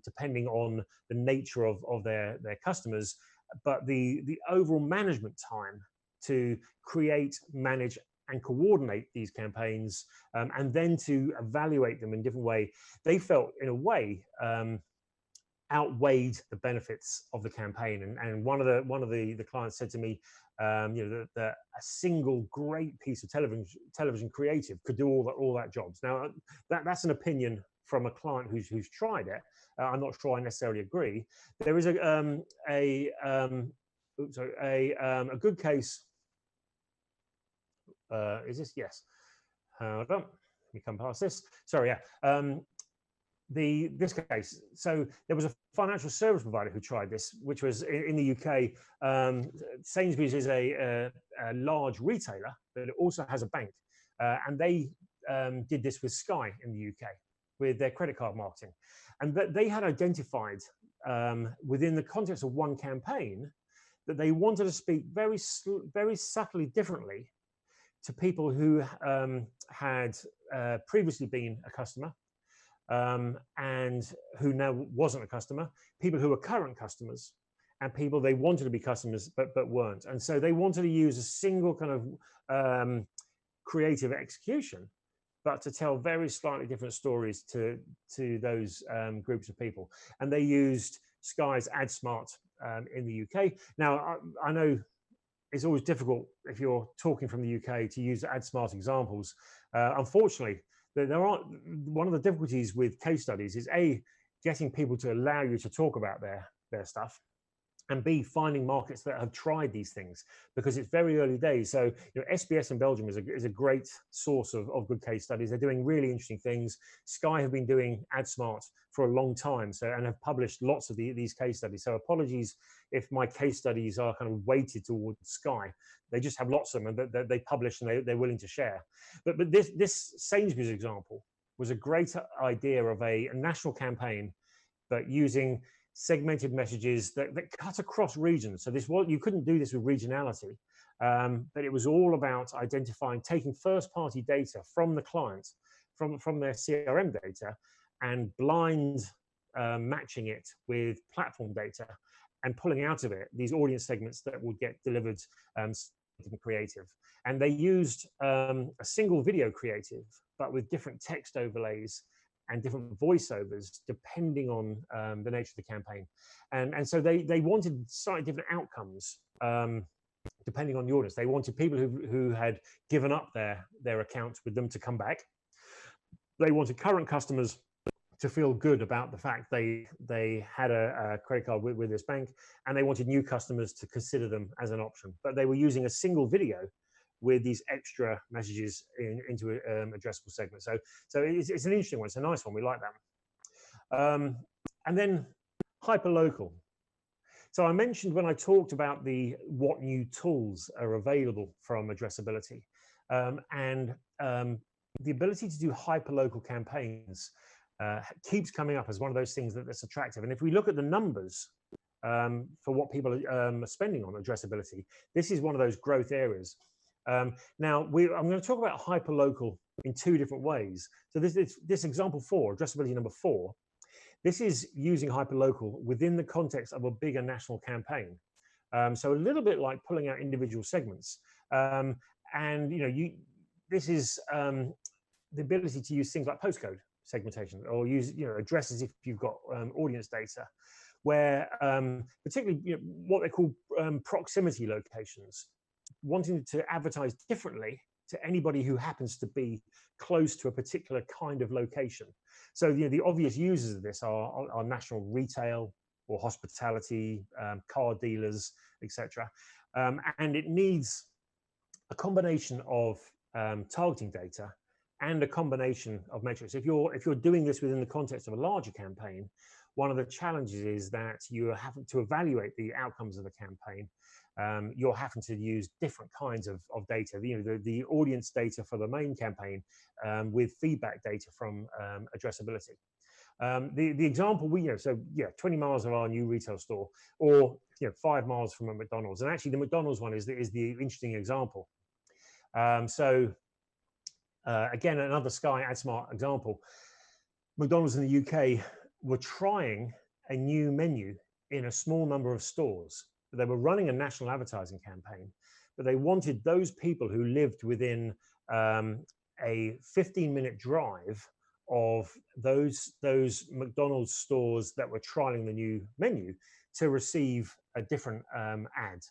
depending on the nature of their customers. But the overall management time to create, manage, and coordinate these campaigns, and then to evaluate them in different way, they felt in a way outweighed the benefits of the campaign. And one of the clients said to me, that a single great piece of television creative could do all that jobs. Now that's an opinion from a client who's tried it. I'm not sure I necessarily agree. There is a good case. Is this? Yes. Hold on. Let me come past this. Sorry. Yeah. This case. So there was a financial service provider who tried this, which was in the UK. Sainsbury's is a large retailer, but it also has a bank, and they did this with Sky in the UK with their credit card marketing, and that they had identified within the context of one campaign that they wanted to speak very subtly differently to people who had previously been a customer, and who now wasn't a customer, people who were current customers, and people they wanted to be customers but weren't. And so they wanted to use a single kind of creative execution, but to tell very slightly different stories to those groups of people. And they used Sky's AdSmart in the UK. Now, I know it's always difficult if you're talking from the UK to use AdSmart examples. Unfortunately, there aren't. One of the difficulties with case studies is A, getting people to allow you to talk about their stuff, and B, finding markets that have tried these things, because it's very early days. So SBS in Belgium is a great source of good case studies. They're doing really interesting things. Sky have been doing AdSmart for a long time, and have published lots of these case studies. So apologies if my case studies are kind of weighted towards Sky. They just have lots of them that they publish and they're willing to share. But this Sainsbury's example was a great idea of a national campaign, but using segmented messages that cut across regions. So you couldn't do this with regionality, but it was all about identifying, taking first-party data from the client, from their CRM data, and blind matching it with platform data, and pulling out of it these audience segments that would get delivered creative. And they used a single video creative, but with different text overlays and different voiceovers depending on the nature of the campaign. And so they wanted slightly different outcomes depending on the audience. They wanted people who had given up their accounts with them to come back. They wanted current customers to feel good about the fact they had a credit card with this bank, and they wanted new customers to consider them as an option. But they were using a single video with these extra messages into an addressable segment. So it's an interesting one. It's a nice one. We like that. And then hyperlocal. So I mentioned when I talked about what new tools are available from Addressability, and the ability to do hyperlocal campaigns keeps coming up as one of those things that's attractive. And if we look at the numbers for what people are spending on Addressability, this is one of those growth areas. Now, I'm going to talk about hyperlocal in two different ways. So this example 4, Addressability number 4, this is using hyperlocal within the context of a bigger national campaign. So a little bit like pulling out individual segments. And this is the ability to use things like postcode segmentation, or use addresses if you've got audience data, where particularly what they call proximity locations, wanting to advertise differently to anybody who happens to be close to a particular kind of location. So the obvious users of this are national retail or hospitality, car dealers, etc. And it needs a combination of targeting data and a combination of metrics. If you're doing this within the context of a larger campaign, one of the challenges is that you are having to evaluate the outcomes of the campaign. You're having to use different kinds of data, the audience data for the main campaign with feedback data from Addressability. The example 20 miles of our new retail store, or 5 miles from a McDonald's, and actually the McDonald's one is the interesting example. Again, another Sky AdSmart example. McDonald's in the UK were trying a new menu in a small number of stores. They were running a national advertising campaign, but they wanted those people who lived within a 15-minute drive of those McDonald's stores that were trialing the new menu to receive a different ad.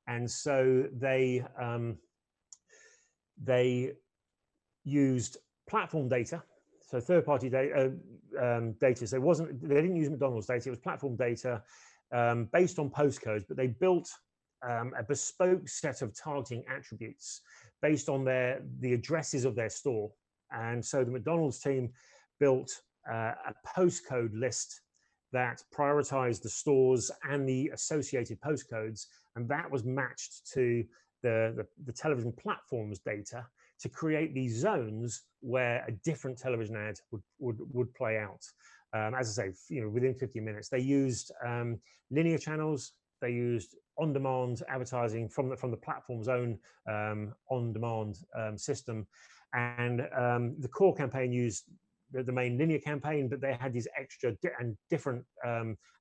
And so they used platform data, so third-party data. So they didn't use McDonald's data. It was platform data based on postcodes, but they built a bespoke set of targeting attributes based on the addresses of their store. And so the McDonald's team built a postcode list that prioritized the stores and the associated postcodes, and that was matched to the television platform's data to create these zones where a different television ad would play out. As I say, within 15 minutes. They used linear channels. They used on-demand advertising from the platform's own on-demand system, and the core campaign used the main linear campaign, but they had these extra and different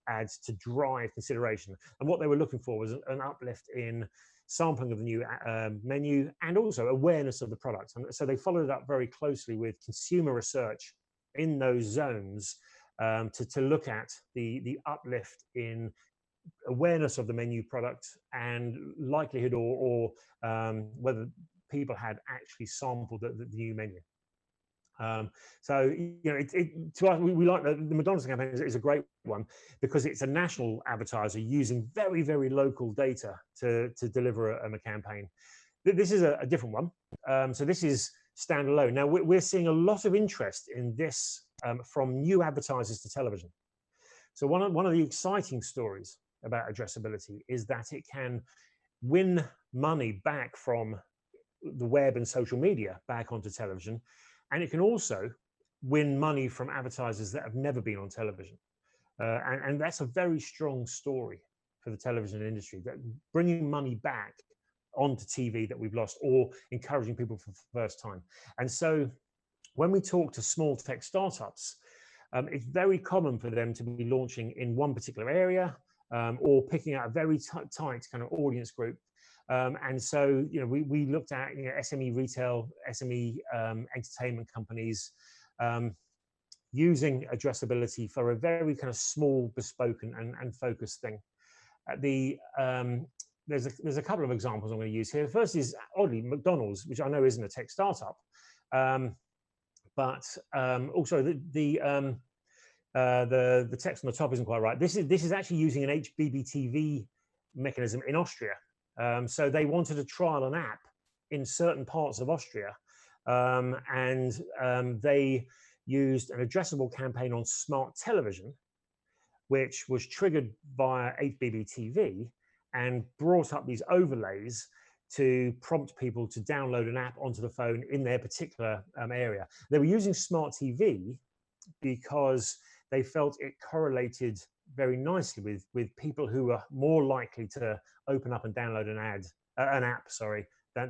ads to drive consideration. And what they were looking for was an uplift in sampling of the new menu and also awareness of the product. And so they followed it up very closely with consumer research in those zones to look at the uplift in awareness of the menu product and likelihood or whether people had actually sampled the new menu. So to us, we like the McDonald's campaign is a great one because it's a national advertiser using very, very local data to deliver a campaign. This is a different one. So this is standalone. Now we're seeing a lot of interest in this from new advertisers to television. So one of the exciting stories about Addressability is that it can win money back from the web and social media back onto television. And it can also win money from advertisers that have never been on television. And that's a very strong story for the television industry, that bringing money back onto TV that we've lost, or encouraging people for the first time. And so when we talk to small tech startups, it's very common for them to be launching in one particular area or picking out a very tight kind of audience group. And so, we looked at SME retail, SME entertainment companies, using addressability for a very kind of small, bespoke and focused thing. There's a couple of examples I'm going to use here. First is, oddly, McDonald's, which I know isn't a tech startup, but also the text on the top isn't quite right. This is actually using an HBBTV mechanism in Austria. So they wanted to trial an app in certain parts of Austria, and they used an addressable campaign on smart television, which was triggered via HBBTV and brought up these overlays to prompt people to download an app onto the phone in their particular area. They were using smart TV because they felt it correlated very nicely with people who were more likely to open up and download an app,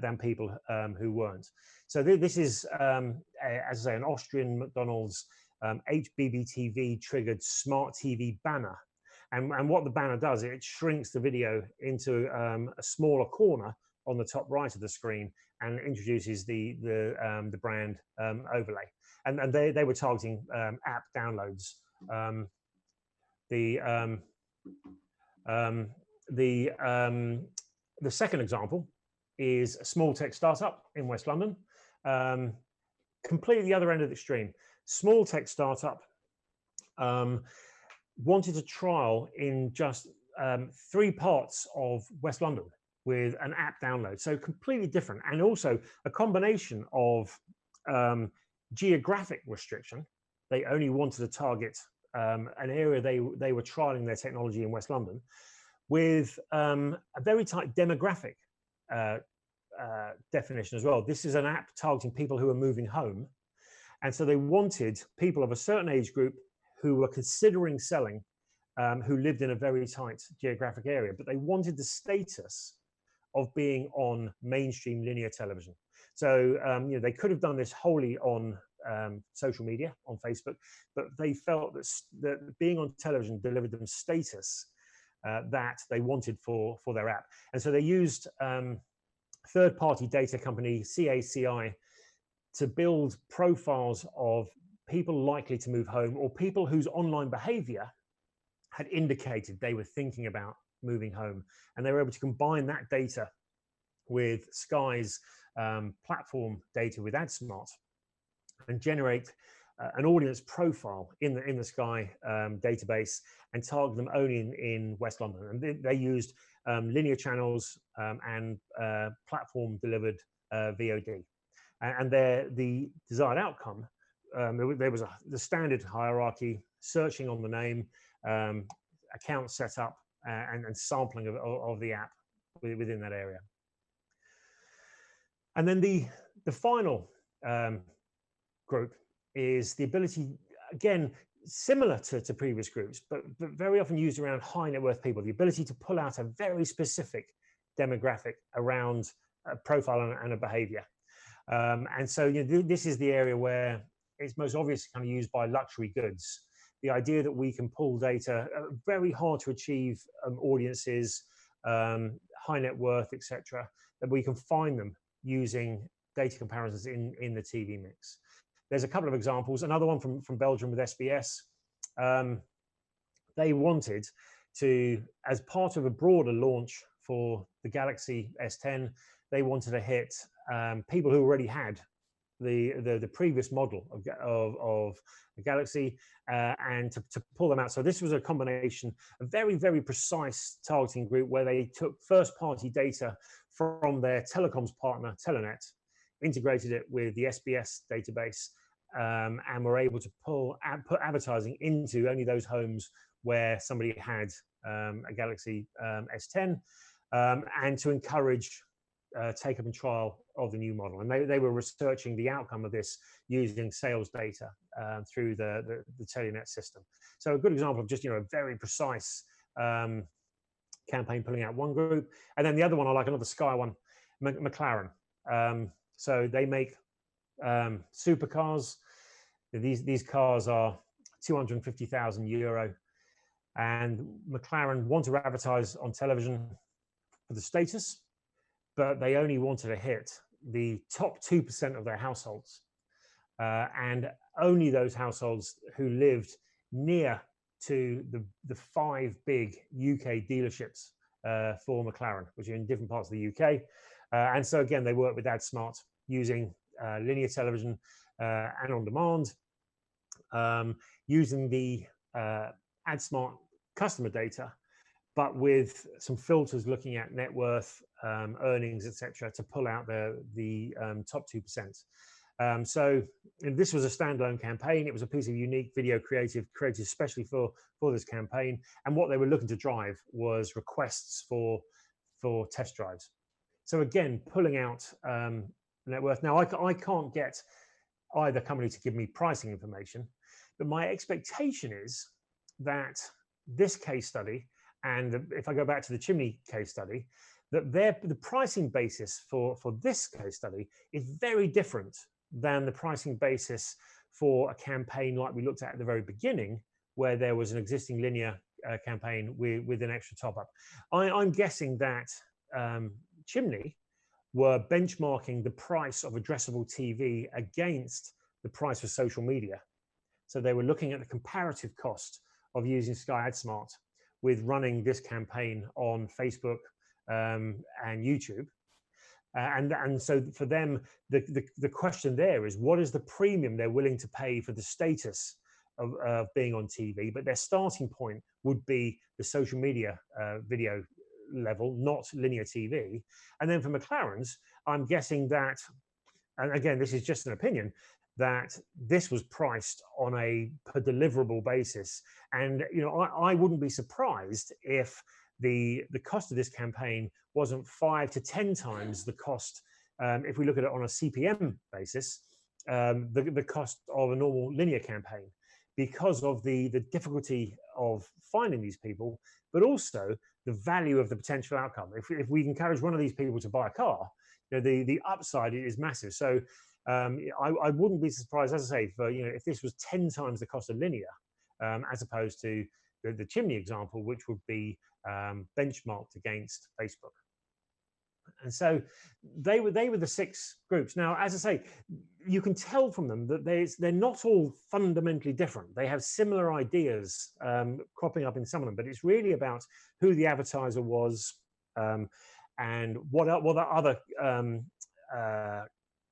than people who weren't. So this is, as I say, an Austrian McDonald's HBBTV triggered smart TV banner. And what the banner does, it shrinks the video into a smaller corner on the top right of the screen and introduces the brand overlay. And they were targeting app downloads. The second example is a small tech startup in West London, completely the other end of the extreme. Small tech startup wanted to trial in just 3 parts of West London with an app download. So completely different, and also a combination of geographic restriction. They only wanted to target an area they were trialing their technology in West London, with a very tight demographic definition as well. This is an app targeting people who are moving home. And so they wanted people of a certain age group who were considering selling, who lived in a very tight geographic area, but they wanted the status of being on mainstream linear television. So they could have done this wholly on social media, on Facebook, but they felt that being on television delivered them status that they wanted for their app. And so they used third-party data company CACI to build profiles of people likely to move home, or people whose online behavior had indicated they were thinking about moving home. And they were able to combine that data with Sky's platform data with AdSmart and generate an audience profile in the Sky database and target them only in West London. And they used linear channels and platform delivered VOD. And the desired outcome, there was the standard hierarchy: searching on the name, account setup, and sampling of the app within that area. And then the final group is the ability, again, similar to previous groups, but very often used around high net worth people, the ability to pull out a very specific demographic around a profile and a behavior. And so this is the area where it's most obviously kind of used by luxury goods. The idea that we can pull data, very hard to achieve audiences, high net worth, etc., that we can find them using data comparisons in the TV mix. There's a couple of examples. Another one from Belgium with SBS. They wanted to, as part of a broader launch for the Galaxy S10, they wanted to hit people who already had the previous model of the Galaxy and to pull them out. So this was a combination, a very, very precise targeting group where they took first-party data from their telecoms partner, Telenet, integrated it with the SBS database, and were able to put advertising into only those homes where somebody had a Galaxy S10, and to encourage take up and trial of the new model. And they were researching the outcome of this using sales data through the Telenet system. So a good example of just a very precise campaign pulling out one group. And then the other one, I like another Sky one, McLaren. So they make supercars. These cars are €250,000, and McLaren want to advertise on television for the status, but they only wanted to hit the top 2% of their households. And only those households who lived near to the 5 big UK dealerships for McLaren, which are in different parts of the UK. And so again, they work with AdSmart using linear television and on demand, using the AdSmart customer data, but with some filters looking at net worth, earnings, etc., to pull out the top 2%. So this was a standalone campaign. It was a piece of unique video created especially for this campaign. And what they were looking to drive was requests for test drives. So again, pulling out net worth. Now, I can't get either company to give me pricing information, but my expectation is that this case study, and if I go back to the chimney case study, that the pricing basis for this case study is very different than the pricing basis for a campaign like we looked at the very beginning, where there was an existing linear campaign with an extra top up. I'm guessing that Chimney were benchmarking the price of addressable TV against the price for social media. So they were looking at the comparative cost of using Sky AdSmart with running this campaign on Facebook and YouTube. And so for them, the question there is, what is the premium they're willing to pay for the status of being on TV? But their starting point would be the social media video level, not linear TV. And then for McLaren's, I'm guessing that, and again, this is just an opinion, that this was priced on a per deliverable basis. And I wouldn't be surprised if the cost of this campaign wasn't 5 to 10 times the cost, if we look at it on a CPM basis, the cost of a normal linear campaign, because of the difficulty of finding these people, but also the value of the potential outcome. If we encourage one of these people to buy a car, the upside is massive. So I wouldn't be surprised, as I say, for if this was 10 times the cost of linear, as opposed to the chimney example, which would be benchmarked against Facebook. And so they were the 6 groups. Now, as I say, you can tell from them that they're not all fundamentally different. They have similar ideas cropping up in some of them, but it's really about who the advertiser was, and what other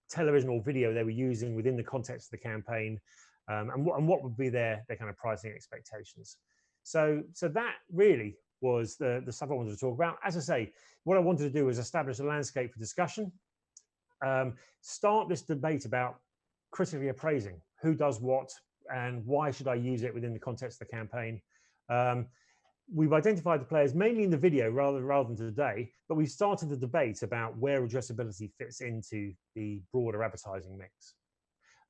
television or video they were using within the context of the campaign, and what would be their kind of pricing expectations. So that really was the stuff I wanted to talk about. As I say, what I wanted to do was establish a landscape for discussion, start this debate about critically appraising who does what and why should I use it within the context of the campaign. We've identified the players mainly in the video rather than today, but we've started the debate about where addressability fits into the broader advertising mix.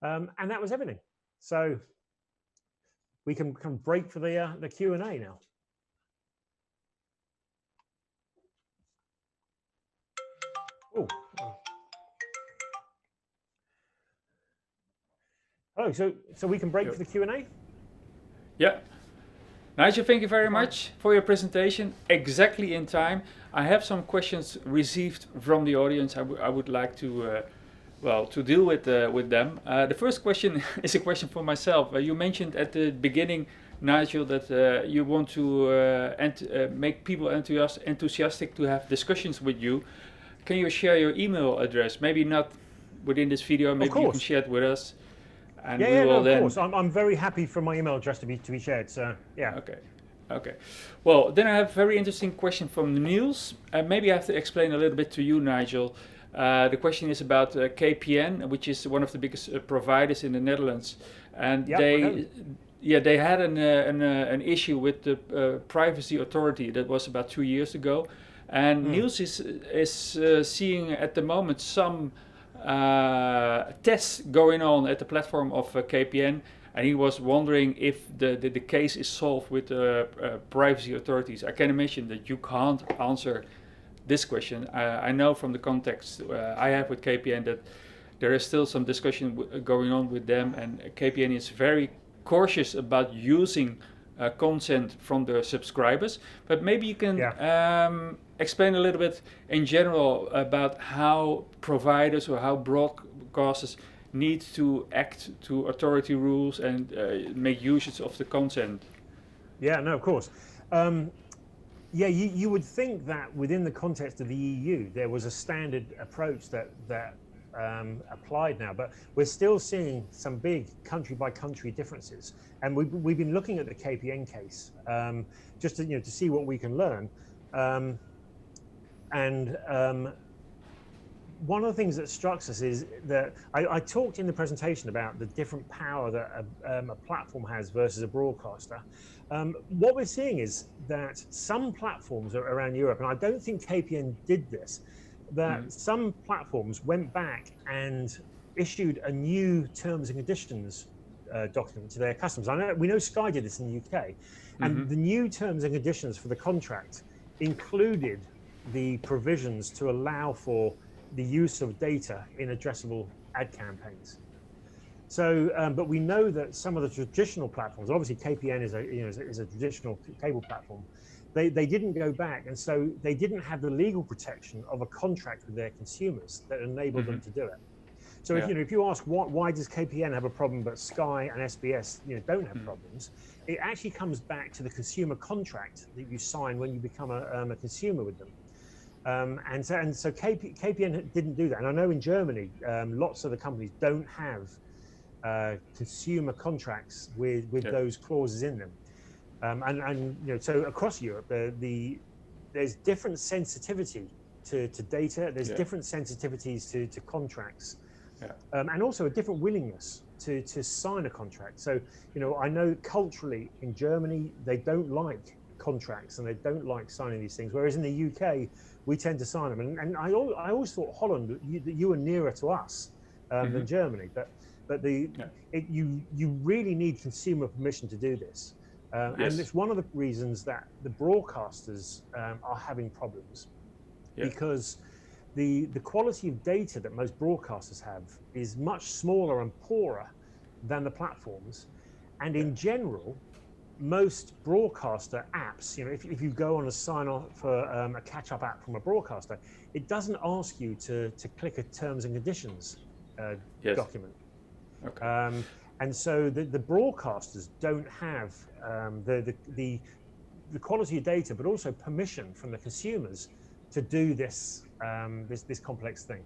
And that was everything. So we can break for the Q&A now. Oh, so we can break for the Q&A? Yeah. Nigel, thank you very much for your presentation. Exactly in time. I have some questions received from the audience. I would like to deal with them. The first question is a question for myself. You mentioned at the beginning, Nigel, that you want to make people enthusiastic to have discussions with you. Can you share your email address? Maybe not within this video. Maybe you can share it with us. And of course. I'm very happy for my email address to be shared. So yeah. Okay. Well, then I have a very interesting question from Niels. Maybe I have to explain a little bit to you, Nigel. The question is about KPN, which is one of the biggest providers in the Netherlands, and they had an issue with the privacy authority that was about 2 years ago, and Niels is seeing at the moment some tests going on at the platform of KPN, and he was wondering if the case is solved with privacy authorities. I can imagine that you can't answer this question. I know from the context I have with KPN that there is still some discussion going on with them, and KPN is very cautious about using consent from their subscribers. But maybe you can explain a little bit in general about how providers or how broadcasters need to act to authority rules and make usage of the content. Yeah, no, of course. Yeah, you would think that within the context of the EU, there was a standard approach that applied now, but we're still seeing some big country-by-country differences. And we've been looking at the KPN case just to to see what we can learn. One of the things that strikes us is that I talked in the presentation about the different power that a platform has versus a broadcaster. What we're seeing is that some platforms around Europe, and I don't think KPN did this, that some platforms went back and issued a new terms and conditions document to their customers. We know Sky did this in the UK, and the new terms and conditions for the contract included the provisions to allow for the use of data in addressable ad campaigns. So, but we know that some of the traditional platforms, obviously KPN is a traditional cable platform, they didn't go back, and so they didn't have the legal protection of a contract with their consumers that enabled them to do it. So if you ask why does KPN have a problem but Sky and SBS don't have problems, it actually comes back to the consumer contract that you sign when you become a consumer with them. And so KPN didn't do that, and I know in Germany lots of the companies don't have consumer contracts with those clauses in them, and so across Europe there's different sensitivity to data, there's different sensitivities to contracts, and also a different willingness to sign a contract. So I know culturally in Germany they don't like contracts and they don't like signing these things, whereas in the UK we tend to sign them. And I always thought Holland, you were nearer to us than Germany, but you really need consumer permission to do this, and it's one of the reasons that the broadcasters are having problems, because the quality of data that most broadcasters have is much smaller and poorer than the platforms, and in general most broadcaster apps, if you go on a sign off for a catch-up app from a broadcaster, it doesn't ask you to click a terms and conditions document. Okay. And so the broadcasters don't have the quality of data, but also permission from the consumers to do this this complex thing.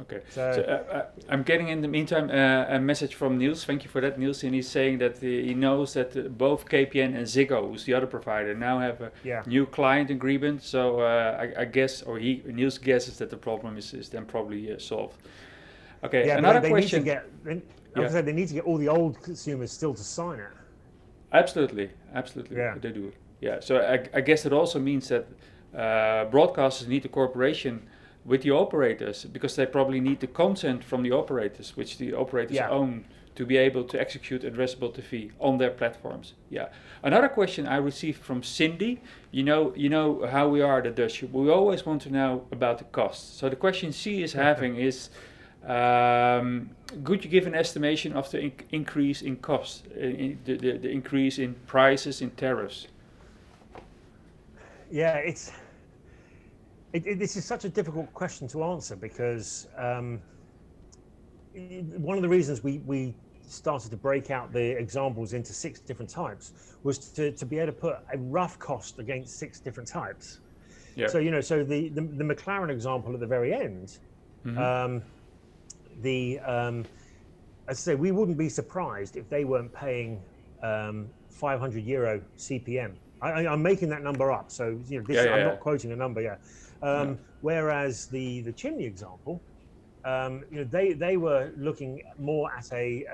Okay, so I'm getting in the meantime a message from Niels. Thank you for that, Niels. And he's saying that he knows that both KPN and Ziggo, who's the other provider, now have a new client agreement. So I guess, or Niels guesses that the problem is then probably solved. Okay, another question. They need to get all the old consumers still to sign it. Absolutely, they do. Yeah, so I guess it also means that broadcasters need a cooperation with the operators, because they probably need the content from the operators, which the operators own, to be able to execute addressable TV on their platforms. Yeah. Another question I received from Cindy. You know how we are, the Dutch. We always want to know about the cost. So the question she is having is, could you give an estimation of the increase in cost, the increase in prices, in tariffs? Yeah, this is such a difficult question to answer, because one of the reasons we started to break out the examples into 6 different types was to be able to put a rough cost against 6 different types. Yeah. So so the McLaren example at the very end, as I say, we wouldn't be surprised if they weren't paying €500 CPM. I'm making that number up, so I'm not quoting a number. Whereas the chimney example, they were looking more at a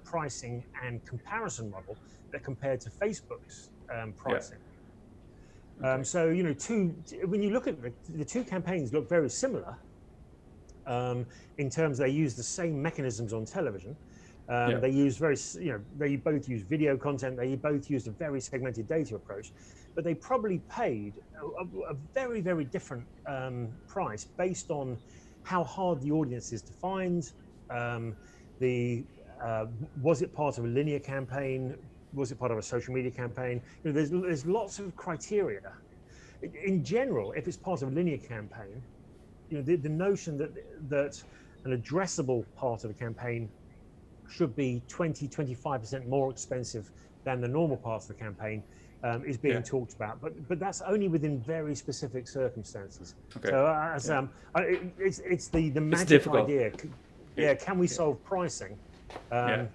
pricing and comparison model that compared to Facebook's pricing. So when you look at the 2 campaigns look very similar in terms they use the same mechanisms on television. They use they both use video content. They both used a very segmented data approach, but they probably paid a very, very different price based on how hard the audience is to find. Was it part of a linear campaign? Was it part of a social media campaign? There's lots of criteria. In general, if it's part of a linear campaign, the notion that an addressable part of the campaign should be 20-25% more expensive than the normal part of the campaign, is being talked about, but that's only within very specific circumstances. Okay. So it's the magic difficult. idea. Can we solve pricing? And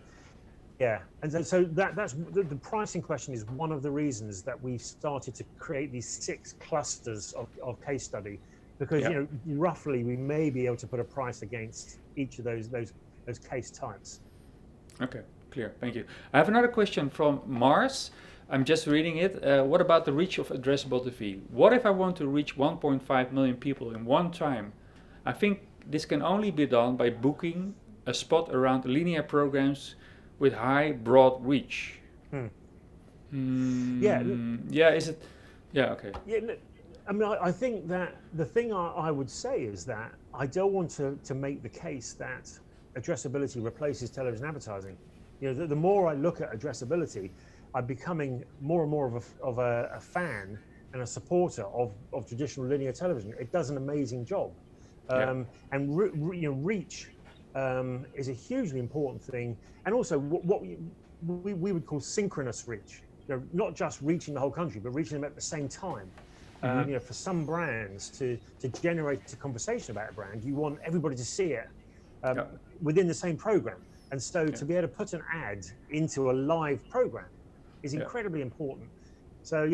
so that's the pricing question is one of the reasons that we've started to create these 6 clusters of case study, because roughly we may be able to put a price against each of those case types. Okay, clear. Thank you. I have another question from Mars. I'm just reading it. What about the reach of Addressable TV? What if I want to reach 1.5 million people in one time? I think this can only be done by booking a spot around linear programs with high broad reach. Is it? Yeah, okay. I mean, I think that the thing I would say is that I don't want to make the case that addressability replaces television advertising. The more I look at addressability, I'm becoming more and more of a fan and a supporter of traditional linear television. It does an amazing job. And reach is a hugely important thing. And also what we would call synchronous reach. Not just reaching the whole country, but reaching them at the same time. For some brands to generate a conversation about a brand, you want everybody to see it within the same program. And so to be able to put an ad into a live program is incredibly important. So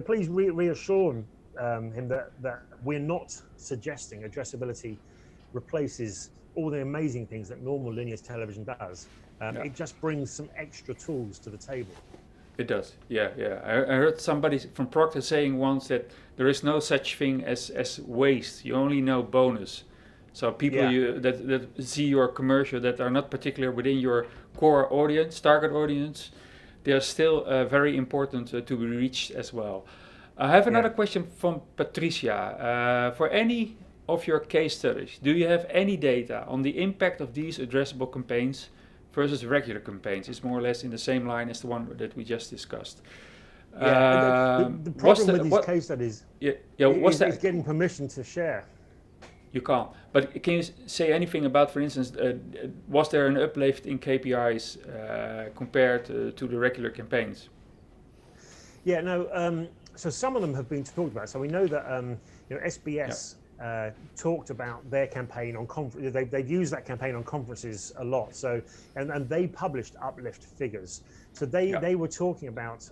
please reassure him that we're not suggesting addressability replaces all the amazing things that normal linear television does. It just brings some extra tools to the table. It does, I heard somebody from Procter saying once that there is no such thing as waste. You only know bonus. So people that see your commercial that are not particular within your core audience, target audience, they are still very important to be reached as well. I have another question from Patricia. For any of your case studies, do you have any data on the impact of these addressable campaigns versus regular campaigns? It's more or less in the same line as the one that we just discussed. The problem with these case studies is getting permission to share. You can't. But can you say anything about, for instance, was there an uplift in KPIs compared to the regular campaigns? So some of them have been talked about. So we know that SBS talked about their campaign on conference. They've used that campaign on conferences a lot. So and they published uplift figures. So they were talking about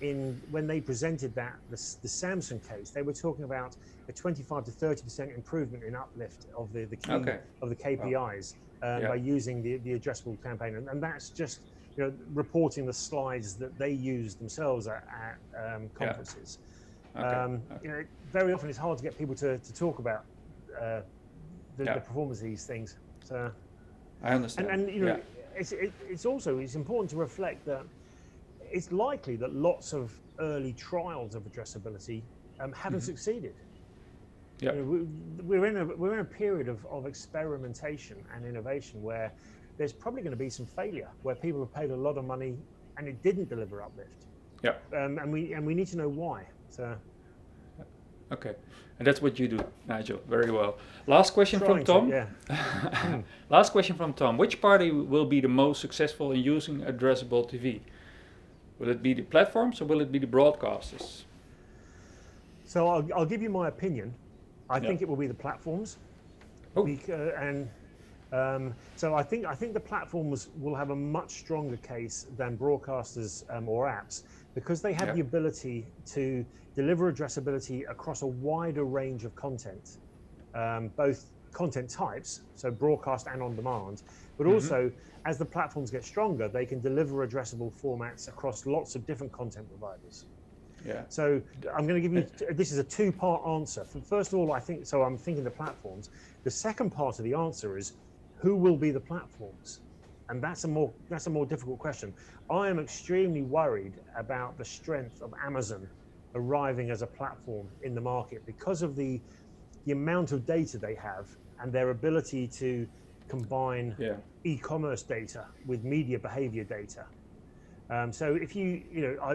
when they presented the Samsung case, they were talking about a 25 to 30% improvement in uplift of the KPIs by using the addressable campaign, and that's just reporting the slides that they use themselves at conferences. Very often it's hard to get people to talk about the performance of these things. So I understand. And it's important to reflect that it's likely that lots of early trials of addressability haven't succeeded. We're in a period of experimentation and innovation where there's probably going to be some failure, where people have paid a lot of money and it didn't deliver uplift. And we need to know why. So. Okay, and that's what you do, Nigel. Very well. Last question from Tom. Last question from Tom. Which party will be the most successful in using addressable TV? Will it be the platforms or will it be the broadcasters? So I'll give you my opinion. I think it will be the platforms. So I think the platforms will have a much stronger case than broadcasters or apps, because they have the ability to deliver addressability across a wider range of content, both content types, so broadcast and on demand, but also as the platforms get stronger, they can deliver addressable formats across lots of different content providers. So I'm going to give you, this is a two-part answer. First of all, I'm thinking the platforms. The second part of the answer is, who will be the platforms? And that's a more difficult question. I am extremely worried about the strength of Amazon arriving as a platform in the market because of the amount of data they have and their ability to combine e-commerce data with media behavior data. So if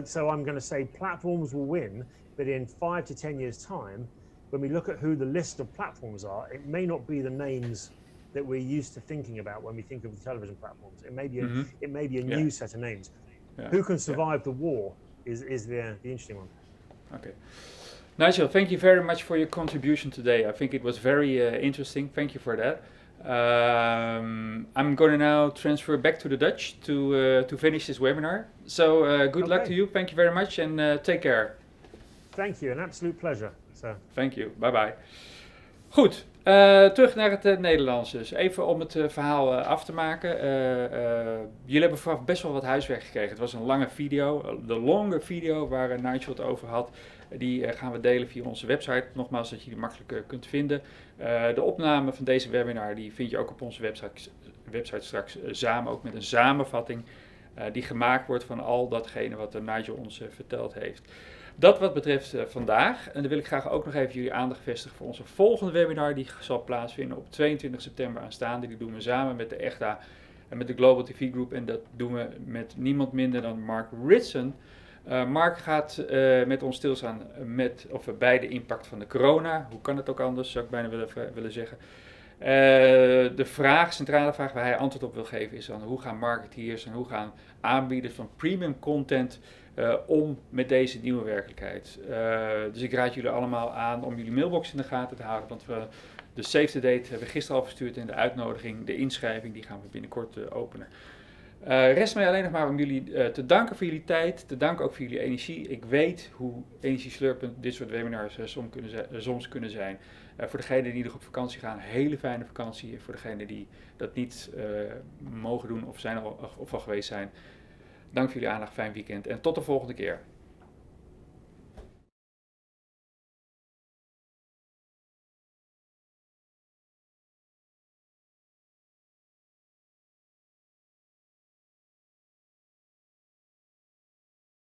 so I'm going to say platforms will win, but in 5 to 10 years' time, when we look at who the list of platforms are, it may not be the names that we're used to thinking about when we think of the television platforms. It may be a Yeah. new set of names. Yeah. Who can survive the war is the interesting one. Okay. Nigel, thank you very much for your contribution today. I think it was very interesting. Thank you for that. I'm going to now transfer back to the Dutch to finish this webinar. So good luck to you. Thank you very much and take care. Thank you, an absolute pleasure. So. Thank you. Bye bye. Goed, terug naar het Nederlands dus. Even om het verhaal af te maken. Jullie hebben vooraf best wel wat huiswerk gekregen. Het was een lange video. De longe video waar Nigel het over had. Die gaan we delen via onze website. Nogmaals, dat je die makkelijk kunt vinden. De opname van deze webinar die vind je ook op onze website straks samen. Ook met een samenvatting die gemaakt wordt van al datgene wat Nigel ons verteld heeft. Dat wat betreft vandaag. En dan wil ik graag ook nog even jullie aandacht vestigen voor onze volgende webinar. Die zal plaatsvinden op 22 september aanstaande. Die doen we samen met de ECHTA en met de Global TV Group. En dat doen we met niemand minder dan Mark Ritson. Mark gaat met ons stilstaan bij de impact van de corona. Hoe kan het ook anders, zou ik bijna willen zeggen. De centrale vraag waar hij antwoord op wil geven is dan hoe gaan marketeers en hoe gaan aanbieders van premium content om met deze nieuwe werkelijkheid. Dus ik raad jullie allemaal aan om jullie mailbox in de gaten te houden, want de save the date hebben we gisteren al verstuurd en de uitnodiging, de inschrijving, die gaan we binnenkort openen. Rest mij alleen nog maar om jullie te danken voor jullie tijd, te danken ook voor jullie energie. Ik weet hoe energieslurpend dit soort webinars soms kunnen zijn. Voor degenen die nog op vakantie gaan, hele fijne vakantie. Voor degenen die dat niet mogen doen of al geweest zijn, dank voor jullie aandacht, fijn weekend en tot de volgende keer.